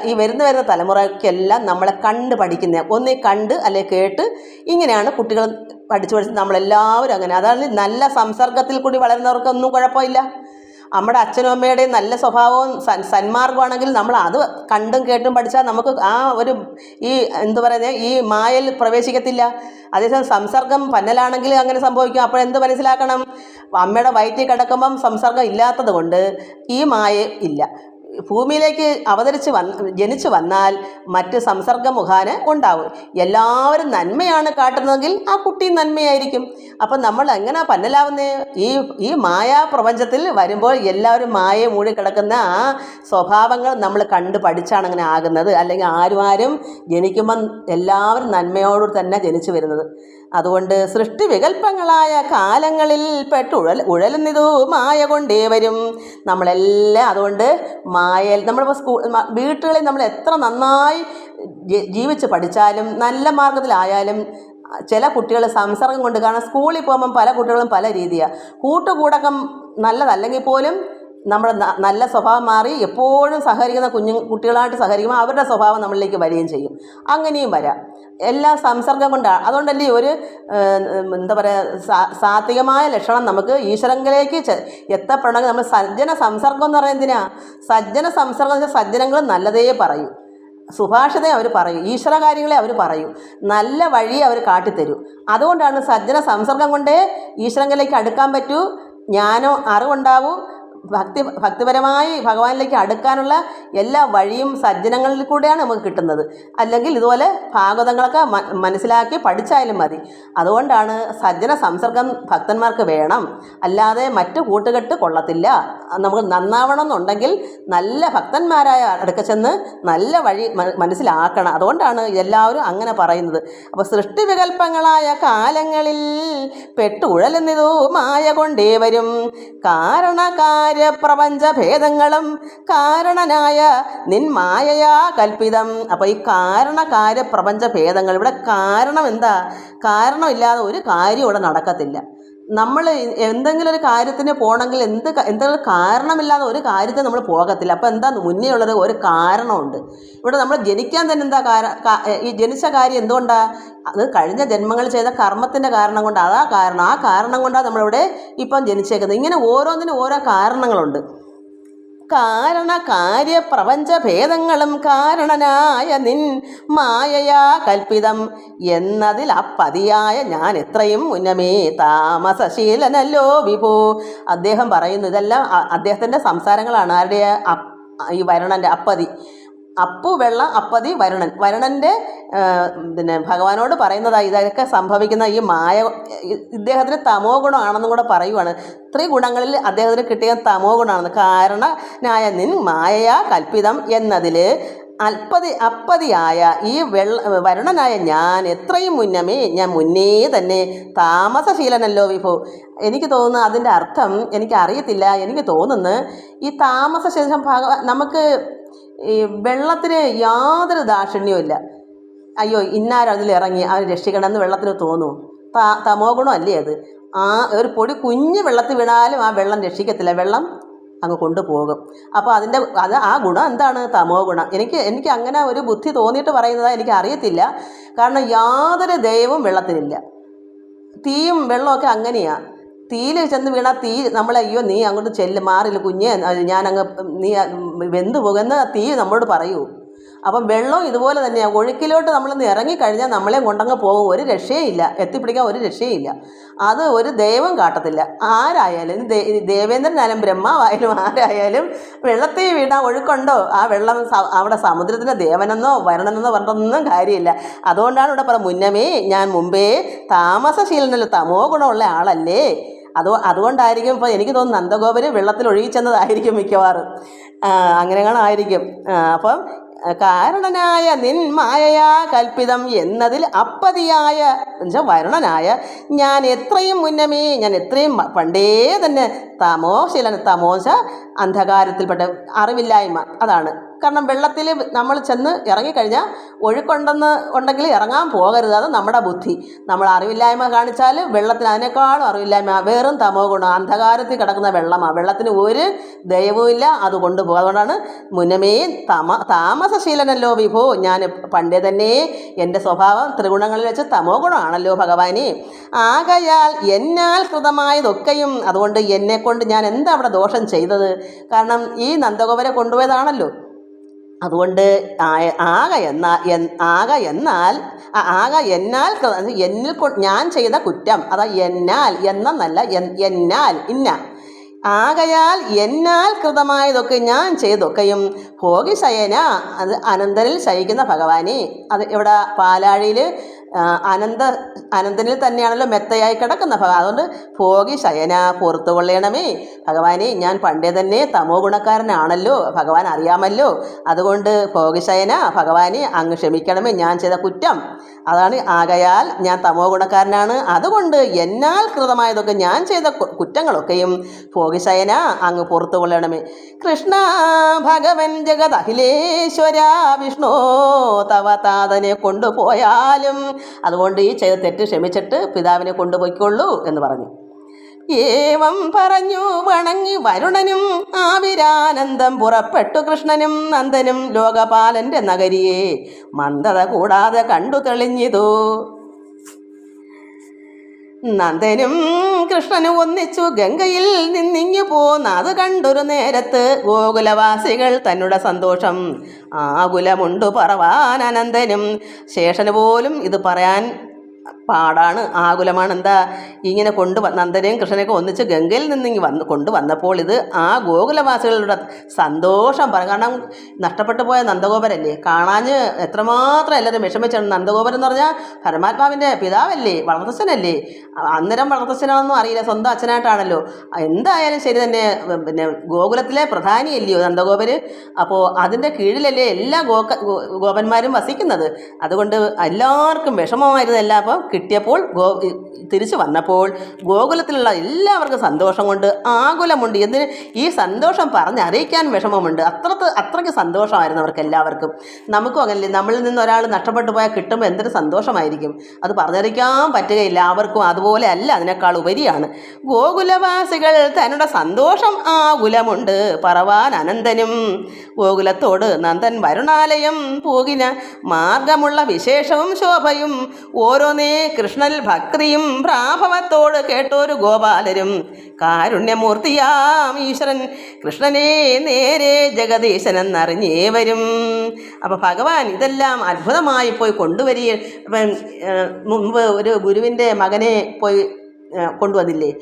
ഈ വരുന്ന തലമുറയ്ക്കെല്ലാം നമ്മളെ കണ്ട് പഠിക്കുന്നത്. ഒന്നീ കണ്ട് അല്ലെങ്കിൽ കേട്ട് ഇങ്ങനെയാണ് കുട്ടികൾ പഠിച്ച് നമ്മളെല്ലാവരും അങ്ങനെ. അതാണ് നല്ല സംസർഗത്തിൽ കൂടി വളരുന്നവർക്കൊന്നും കുഴപ്പമില്ല. നമ്മുടെ അച്ഛനും അമ്മയുടെയും നല്ല സ്വഭാവവും സന്മാർഗമാണെങ്കിൽ നമ്മൾ അത് കണ്ടും കേട്ടും പഠിച്ചാൽ നമുക്ക് ഈ മായയിൽ പ്രവേശിക്കത്തില്ല. അതേസമയം സംസർഗം പന്നലാണെങ്കിൽ അങ്ങനെ സംഭവിക്കും. അപ്പോഴെന്ത് മനസ്സിലാക്കണം? അമ്മയുടെ വയറ്റിൽ കിടക്കുമ്പം സംസർഗം ഇല്ലാത്തത് കൊണ്ട് ഈ മായ ഇല്ല. ഭൂമിയിലേക്ക് ജനിച്ചു വന്നാൽ മറ്റ് സംസർഗ മുഖാന ഉണ്ടാവും. എല്ലാവരും നന്മയാണ് കാട്ടുന്നതെങ്കിൽ ആ കുട്ടി നന്മയായിരിക്കും. അപ്പം നമ്മൾ എങ്ങനെ പന്നലാവുന്നത്? ഈ മായാ പ്രപഞ്ചത്തിൽ വരുമ്പോൾ എല്ലാവരും മായയെ മൂടിക്കിടക്കുന്ന ആ സ്വഭാവങ്ങൾ നമ്മൾ കണ്ട് പഠിച്ചാണ് അങ്ങനെ ആകുന്നത്. അല്ലെങ്കിൽ ആരും ജനിക്കുമ്പം എല്ലാവരും നന്മയോട് തന്നെ ജനിച്ചു വരുന്നത്. അതുകൊണ്ട് സൃഷ്ടി വികല്പങ്ങളായ കാലങ്ങളിൽ ഉഴലുന്നതു മായ കൊണ്ടേ വരും. നമ്മളെല്ലാം അതുകൊണ്ട് നമ്മളിപ്പോൾ വീട്ടുകളിൽ നമ്മൾ എത്ര നന്നായി ജീവിച്ച് പഠിച്ചാലും നല്ല മാർഗത്തിലായാലും ചില കുട്ടികൾ സംസർഗം കൊണ്ട്, കാരണം സ്കൂളിൽ പോകുമ്പം പല കുട്ടികളും പല രീതിയാണ്. കൂട്ടുകൂടക്കം നല്ലതല്ലെങ്കിൽ പോലും നമ്മുടെ നല്ല സ്വഭാവം മാറി എപ്പോഴും സഹകരിക്കുന്ന കുട്ടികളായിട്ട് സഹകരിക്കുമ്പോൾ അവരുടെ സ്വഭാവം നമ്മളിലേക്ക് വരികയും ചെയ്യും. അങ്ങനെയും വരാം. എല്ലാം സംസർഗം കൊണ്ടാണ്. അതുകൊണ്ടല്ലേ ഒരു സാത്വികമായ ലക്ഷണം നമുക്ക് ഈശ്വരങ്കിലേക്ക് എത്തപ്പെടണമെങ്കിൽ നമ്മൾ സജ്ജന സംസർഗം എന്ന് പറയുന്നത് എന്തിനാ? സജ്ജന സംസർഗം എന്ന് വെച്ചാൽ സജ്ജനങ്ങൾ നല്ലതേ പറയൂ, സുഭാഷിതം അവർ പറയും, ഈശ്വര കാര്യങ്ങളെ അവർ പറയൂ, നല്ല വഴിയെ അവർ കാട്ടിത്തരൂ. അതുകൊണ്ടാണ് സജ്ജന സംസർഗം കൊണ്ടേ ഈശ്വരങ്കിലേക്ക് അടുക്കാൻ പറ്റൂ, ജ്ഞാനോ അറിവുണ്ടാവൂ, ഭക്തിപരമായി ഭഗവാനിലേക്ക് അടുക്കാനുള്ള എല്ലാ വഴിയും സജ്ജനങ്ങളിൽ കൂടെയാണ് നമുക്ക് കിട്ടുന്നത്. അല്ലെങ്കിൽ ഇതുപോലെ ഭാഗവതങ്ങളൊക്കെ മനസ്സിലാക്കി പഠിച്ചാലും മതി. അതുകൊണ്ടാണ് സജ്ജന സംസർഗം ഭക്തന്മാർക്ക് വേണം, അല്ലാതെ മറ്റു കൂട്ടുകെട്ട് കൊള്ളത്തില്ല. നമുക്ക് നന്നാവണം എന്നുണ്ടെങ്കിൽ നല്ല ഭക്തന്മാരായ അടുക്ക ചെന്ന് നല്ല വഴി മനസ്സിലാക്കണം. അതുകൊണ്ടാണ് എല്ലാവരും അങ്ങനെ പറയുന്നത്. അപ്പോൾ സൃഷ്ടി വികല്പങ്ങളായ കാലങ്ങളിൽ പെട്ടുഴലുന്നതു മായ കൊണ്ടേ വരും. പ്രപഞ്ചഭേദങ്ങളും കാരണനായ നിൻ മായയാ കൽപ്പിതം. അപ്പോൾ ഈ പ്രപഞ്ചഭേദങ്ങൾ, ഇവിടെ കാരണം എന്താ? കാരണമില്ലാതെ ഒരു കാര്യം ഇവിടെ നടക്കത്തില്ല. നമ്മൾ എന്തെങ്കിലും ഒരു കാര്യത്തിന് പോകണമെങ്കിൽ എന്തെങ്കിലും കാരണമില്ലാതെ ഒരു കാര്യത്തിന് നമ്മൾ പോകത്തില്ല. അപ്പോൾ എന്താ മുന്നേ ഉള്ളത്? ഒരു കാരണമുണ്ട്. ഇവിടെ നമ്മൾ ജനിക്കാൻ തന്നെ എന്താ ഈ ജനിച്ച കാര്യം എന്തുകൊണ്ടാണ്? അത് കഴിഞ്ഞ ജന്മങ്ങൾ ചെയ്ത കർമ്മത്തിൻ്റെ കാരണം കൊണ്ട്. ആ കാരണം കൊണ്ടാണ് നമ്മളിവിടെ ഇപ്പം ജനിച്ചേക്കുന്നത്. ഇങ്ങനെ ഓരോന്നിനും ഓരോ കാരണങ്ങളുണ്ട്. കാര്യ പ്രപഞ്ചഭേദങ്ങളും കാരണനായ നിൻ മായയാ കൽപ്പിതം എന്നതിൽ അപ്പതിയായ ഞാൻ എത്രയും മുന്നമേ താമസശീലനല്ലോ വിഭു. അദ്ദേഹം പറയുന്നു, ഇതെല്ലാം അദ്ദേഹത്തിൻ്റെ സംസാരങ്ങളാണ്. ആരുടെ? ഈ വരുണൻ്റെ അപ്പതി വരുണൻ്റെ ഭഗവാനോട് പറയുന്നതായി ഇതൊക്കെ സംഭവിക്കുന്ന ഈ മായ ഇദ്ദേഹത്തിന് തമോ ഗുണമാണെന്നും കൂടെ പറയുവാണ്. ത്രിഗുണങ്ങളിൽ അദ്ദേഹത്തിന് കിട്ടിയ തമോ ഗുണമാണെന്ന്. കാരണനായ നിൻ മായയാ കൽപ്പിതം എന്നതിൽ അപ്പതിയായ ഈ വരുണനായ ഞാൻ എത്രയും ഞാൻ മുന്നേ തന്നെ താമസശീലനല്ലോ വിഭു. എനിക്ക് തോന്നുന്നു അതിൻ്റെ അർത്ഥം എനിക്കറിയത്തില്ല. എനിക്ക് തോന്നുന്നു ഈ താമസശീലം നമുക്ക് ഈ വെള്ളത്തിന് യാതൊരു ദാക്ഷിണ്യവും ഇല്ല. അയ്യോ ഇന്നാരും അതിലിറങ്ങി അവർ രക്ഷിക്കണമെന്ന് വെള്ളത്തിന് തോന്നുമോ? തമോ ഗുണം അല്ലേ അത്? ഒരു പൊടി കുഞ്ഞ് വെള്ളത്തിൽ വീണാലും ആ വെള്ളം രക്ഷിക്കത്തില്ല, വെള്ളം അങ്ങ് കൊണ്ടുപോകും. അപ്പോൾ ആ ഗുണം എന്താണ്? തമോ ഗുണം. എനിക്ക് അങ്ങനെ ഒരു ബുദ്ധി തോന്നിയിട്ട് പറയുന്നതാണ്. എനിക്ക് അറിയത്തില്ല. കാരണം യാതൊരു ദയവും വെള്ളത്തിനില്ല. തീയും വെള്ളമൊക്കെ അങ്ങനെയാണ്. തീയിൽ ചെന്ന് വീണാൽ നമ്മളെ അയ്യോ നീ അങ്ങോട്ട് മാറില്ല കുഞ്ഞ്, ഞാനങ്ങ് നീ വെന്തു പോകുന്ന തീ നമ്മളോട് പറയൂ. അപ്പം വെള്ളം ഇതുപോലെ തന്നെയാണ്. ഒഴുക്കിലോട്ട് നമ്മളിന്ന് ഇറങ്ങിക്കഴിഞ്ഞാൽ നമ്മളെ കൊണ്ടങ്ങ് പോകും. ഒരു രക്ഷയില്ല, എത്തിപ്പിടിക്കാൻ ഒരു രക്ഷയില്ല. അത് ഒരു ദൈവം കാട്ടത്തില്ല. ആരായാലും ദേവേന്ദ്രനായാലും ബ്രഹ്മാവായാലും ആരായാലും വെള്ളത്തിൽ വീണാൽ ഒഴുക്കുണ്ടോ? ആ വെള്ളം അവിടെ സമുദ്രത്തിൻ്റെ ദേവനെന്നോ വരുണെന്നോ പറഞ്ഞൊന്നും കാര്യമില്ല. അതുകൊണ്ടാണ് ഇവിടെ മുന്നമേ ഞാൻ മുമ്പേ താമസശീലനല്ലോ, തമോ ഗുണമുള്ള ആളല്ലേ. അതുകൊണ്ടായിരിക്കും ഇപ്പോൾ എനിക്ക് തോന്നുന്നു നന്ദഗോപര് വെള്ളത്തിൽ ഒഴുകിച്ചെന്നതായിരിക്കും മിക്കവാറും. അങ്ങനെയായിരിക്കും. അപ്പം കാരണനായ നിൻ മായയാ കൽപ്പിതം എന്നതിൽ അപ്പതിയായ എന്നുവെച്ചാൽ വരുണനായ ഞാൻ എത്രയും മുന്നമേ ഞാൻ എത്രയും പണ്ടേ തന്നെ തമോശ അന്ധകാരത്തിൽപ്പെട്ട അറിവില്ലായ്മ അതാണ്. കാരണം വെള്ളത്തിൽ നമ്മൾ ചെന്ന് ഇറങ്ങിക്കഴിഞ്ഞാൽ ഉണ്ടെങ്കിൽ ഇറങ്ങാൻ പോകരുത്. അത് നമ്മുടെ ബുദ്ധി. നമ്മൾ അറിവില്ലായ്മ കാണിച്ചാൽ വെള്ളത്തിന് അതിനേക്കാളും അറിവില്ലായ്മ. വെറും തമോ ഗുണം, അന്ധകാരത്തിൽ കിടക്കുന്ന വെള്ളമാണ്. വെള്ളത്തിന് ഒരു ദയവുമില്ല, അത് കൊണ്ടുപോകും. അതുകൊണ്ടാണ് മുന്നമേ താമസശീലനല്ലോ വിഭോ. ഞാൻ പണ്ടേ തന്നെ എൻ്റെ സ്വഭാവം ത്രിഗുണങ്ങളിൽ വെച്ച് തമോ ഗുണമാണല്ലോ ഭഗവാനെ. ആകയാൽ എന്നാൽ കൃതമായതൊക്കെയും, അതുകൊണ്ട് എന്നെക്കൊണ്ട് ഞാൻ എന്താ അവിടെ ദോഷം ചെയ്തത്? കാരണം ഈ നന്ദഗോപരെ കൊണ്ടുപോയതാണല്ലോ. അതുകൊണ്ട് എന്നിൽ ഞാൻ ചെയ്ത കുറ്റം, അതാ എന്നാൽ ആകയാൽ എന്നാൽ കൃതമായതൊക്കെ ഞാൻ ചെയ്തൊക്കെയും ഭോഗിശയന, അത് അനന്തനിൽ ശയിക്കുന്ന ഭഗവാനെ. അത് ഇവിടെ പാലാഴിയിൽ അനന്തനിൽ തന്നെയാണല്ലോ മെത്തയായി കിടക്കുന്ന ഭഗവാൻ. അതുകൊണ്ട് ഭോഗിശയന, പുറത്തു കൊള്ളണമേ ഭഗവാനെ. ഞാൻ പണ്ടേ തന്നെ തമോ ഗുണക്കാരനാണല്ലോ, ഭഗവാൻ അറിയാമല്ലോ. അതുകൊണ്ട് ഭോഗിശയന ഭഗവാനെ അങ്ങ് ക്ഷമിക്കണമേ ഞാൻ ചെയ്ത കുറ്റം. അതാണ് ആകയാൽ ഞാൻ തമോ ഗുണക്കാരനാണ്. അതുകൊണ്ട് എന്നാൽ കൃതമായതൊക്കെ ഞാൻ ചെയ്ത കുറ്റങ്ങളൊക്കെയും ഭോഗിശയന അങ്ങ് പുറത്തു കൊള്ളണമേ. കൃഷ്ണ ഭഗവൻ ജഗത് അഖിലേശ്വര വിഷ്ണു തവ താതനെ കൊണ്ടുപോയാലും, അതുകൊണ്ട് ഈ ചെയ്ത തെറ്റ് ക്ഷമിച്ചിട്ട് പിതാവിനെ കൊണ്ടുപോയിക്കൊള്ളൂ എന്ന് പറഞ്ഞു. ഏവം പറഞ്ഞു വണങ്ങി വരുണനും ആവിരാനന്ദം പുറപ്പെട്ടു കൃഷ്ണനും നന്ദനും ലോകപാലന്റെ നഗരിയെ മന്ദത കൂടാതെ കണ്ടു തെളിഞ്ഞിതു. നന്ദനും കൃഷ്ണനും ഒന്നിച്ചു ഗംഗയിൽ നിന്നിങ്ങു പോന്ന അത് കണ്ടൊരു നേരത്ത് ഗോകുലവാസികൾ തന്നുടെ സന്തോഷം ആകുലമുണ്ടു പറവാൻ അനന്തനും. ശേഷന് പോലും ഇത് പറയാൻ പാടാണ്, ആകുലമാണ്. എന്താ ഇങ്ങനെ നന്ദനെയും കൃഷ്ണനെയൊക്കെ ഒന്നിച്ച് ഗംഗയിൽ നിന്നിങ്ങി കൊണ്ടുവന്നപ്പോൾ ഇത് ആ ഗോകുലവാസികളുടെ സന്തോഷം പറയും. കാരണം നഷ്ടപ്പെട്ടു പോയ നന്ദഗോപരല്ലേ, കാണാഞ്ഞ് എത്രമാത്രം എല്ലാവരും വിഷമിച്ചാണ്. നന്ദഗോപൻ എന്ന് പറഞ്ഞാൽ പരമാത്മാവിൻ്റെ പിതാവല്ലേ, വളർത്തച്ഛനല്ലേ. അന്നേരം വളർത്തച്ഛനാണെന്നും അറിയില്ല, സ്വന്തം അച്ഛനായിട്ടാണല്ലോ. എന്തായാലും ശരി തന്നെ, പിന്നെ ഗോകുലത്തിലെ പ്രധാനിയല്ലയോ നന്ദഗോപര്. അപ്പോൾ അതിൻ്റെ കീഴിലല്ലേ എല്ലാ ഗോപന്മാരും വസിക്കുന്നത്. അതുകൊണ്ട് എല്ലാവർക്കും വിഷമമായിരുന്നല്ല. അപ്പോൾ കിട്ടിയപ്പോൾ തിരിച്ചു വന്നപ്പോൾ ഗോകുലത്തിലുള്ള എല്ലാവർക്കും സന്തോഷം കൊണ്ട് ആകുലമുണ്ട്. എന്തിന്? ഈ സന്തോഷം പറഞ്ഞറിയിക്കാൻ വിഷമമുണ്ട്. അത്രയ്ക്ക് സന്തോഷമായിരുന്നു അവർക്ക് എല്ലാവർക്കും. നമുക്കും അങ്ങനല്ലേ, നമ്മളിൽ നിന്ന് ഒരാൾ നഷ്ടപ്പെട്ടു പോയാൽ കിട്ടുമ്പോൾ എന്തൊരു സന്തോഷമായിരിക്കും. അത് പറഞ്ഞറിയിക്കാൻ പറ്റുകയില്ല. അവർക്കും അതുപോലെ അല്ല, അതിനേക്കാൾ ഉപരിയാണ്. ഗോകുലവാസികൾ തന്നുടെ സന്തോഷം ആകുലമുണ്ട് പറവാൻ അനന്തനും ഗോകുലത്തോട് നന്ദൻ വരുണാലയം പൂകിന മാർഗമുള്ള വിശേഷവും ശോഭയും ഓരോന്നേ കൃഷ്ണൽ ഭക്തിയും പ്രാഭവത്തോട് കേട്ടോരു ഗോപാലരും കാരുണ്യമൂർത്തിയാം ഈശ്വരൻ കൃഷ്ണനെ നേരെ ജഗദീശനെന്നറിഞ്ഞേവരും. അപ്പോൾ ഭഗവാൻ ഇതെല്ലാം അത്ഭുതമായി പോയി കൊണ്ടുവരിക. മുമ്പ് ഒരു ഗുരുവിൻ്റെ മകനെ പോയി കൊണ്ടുവന്നില്ലേ,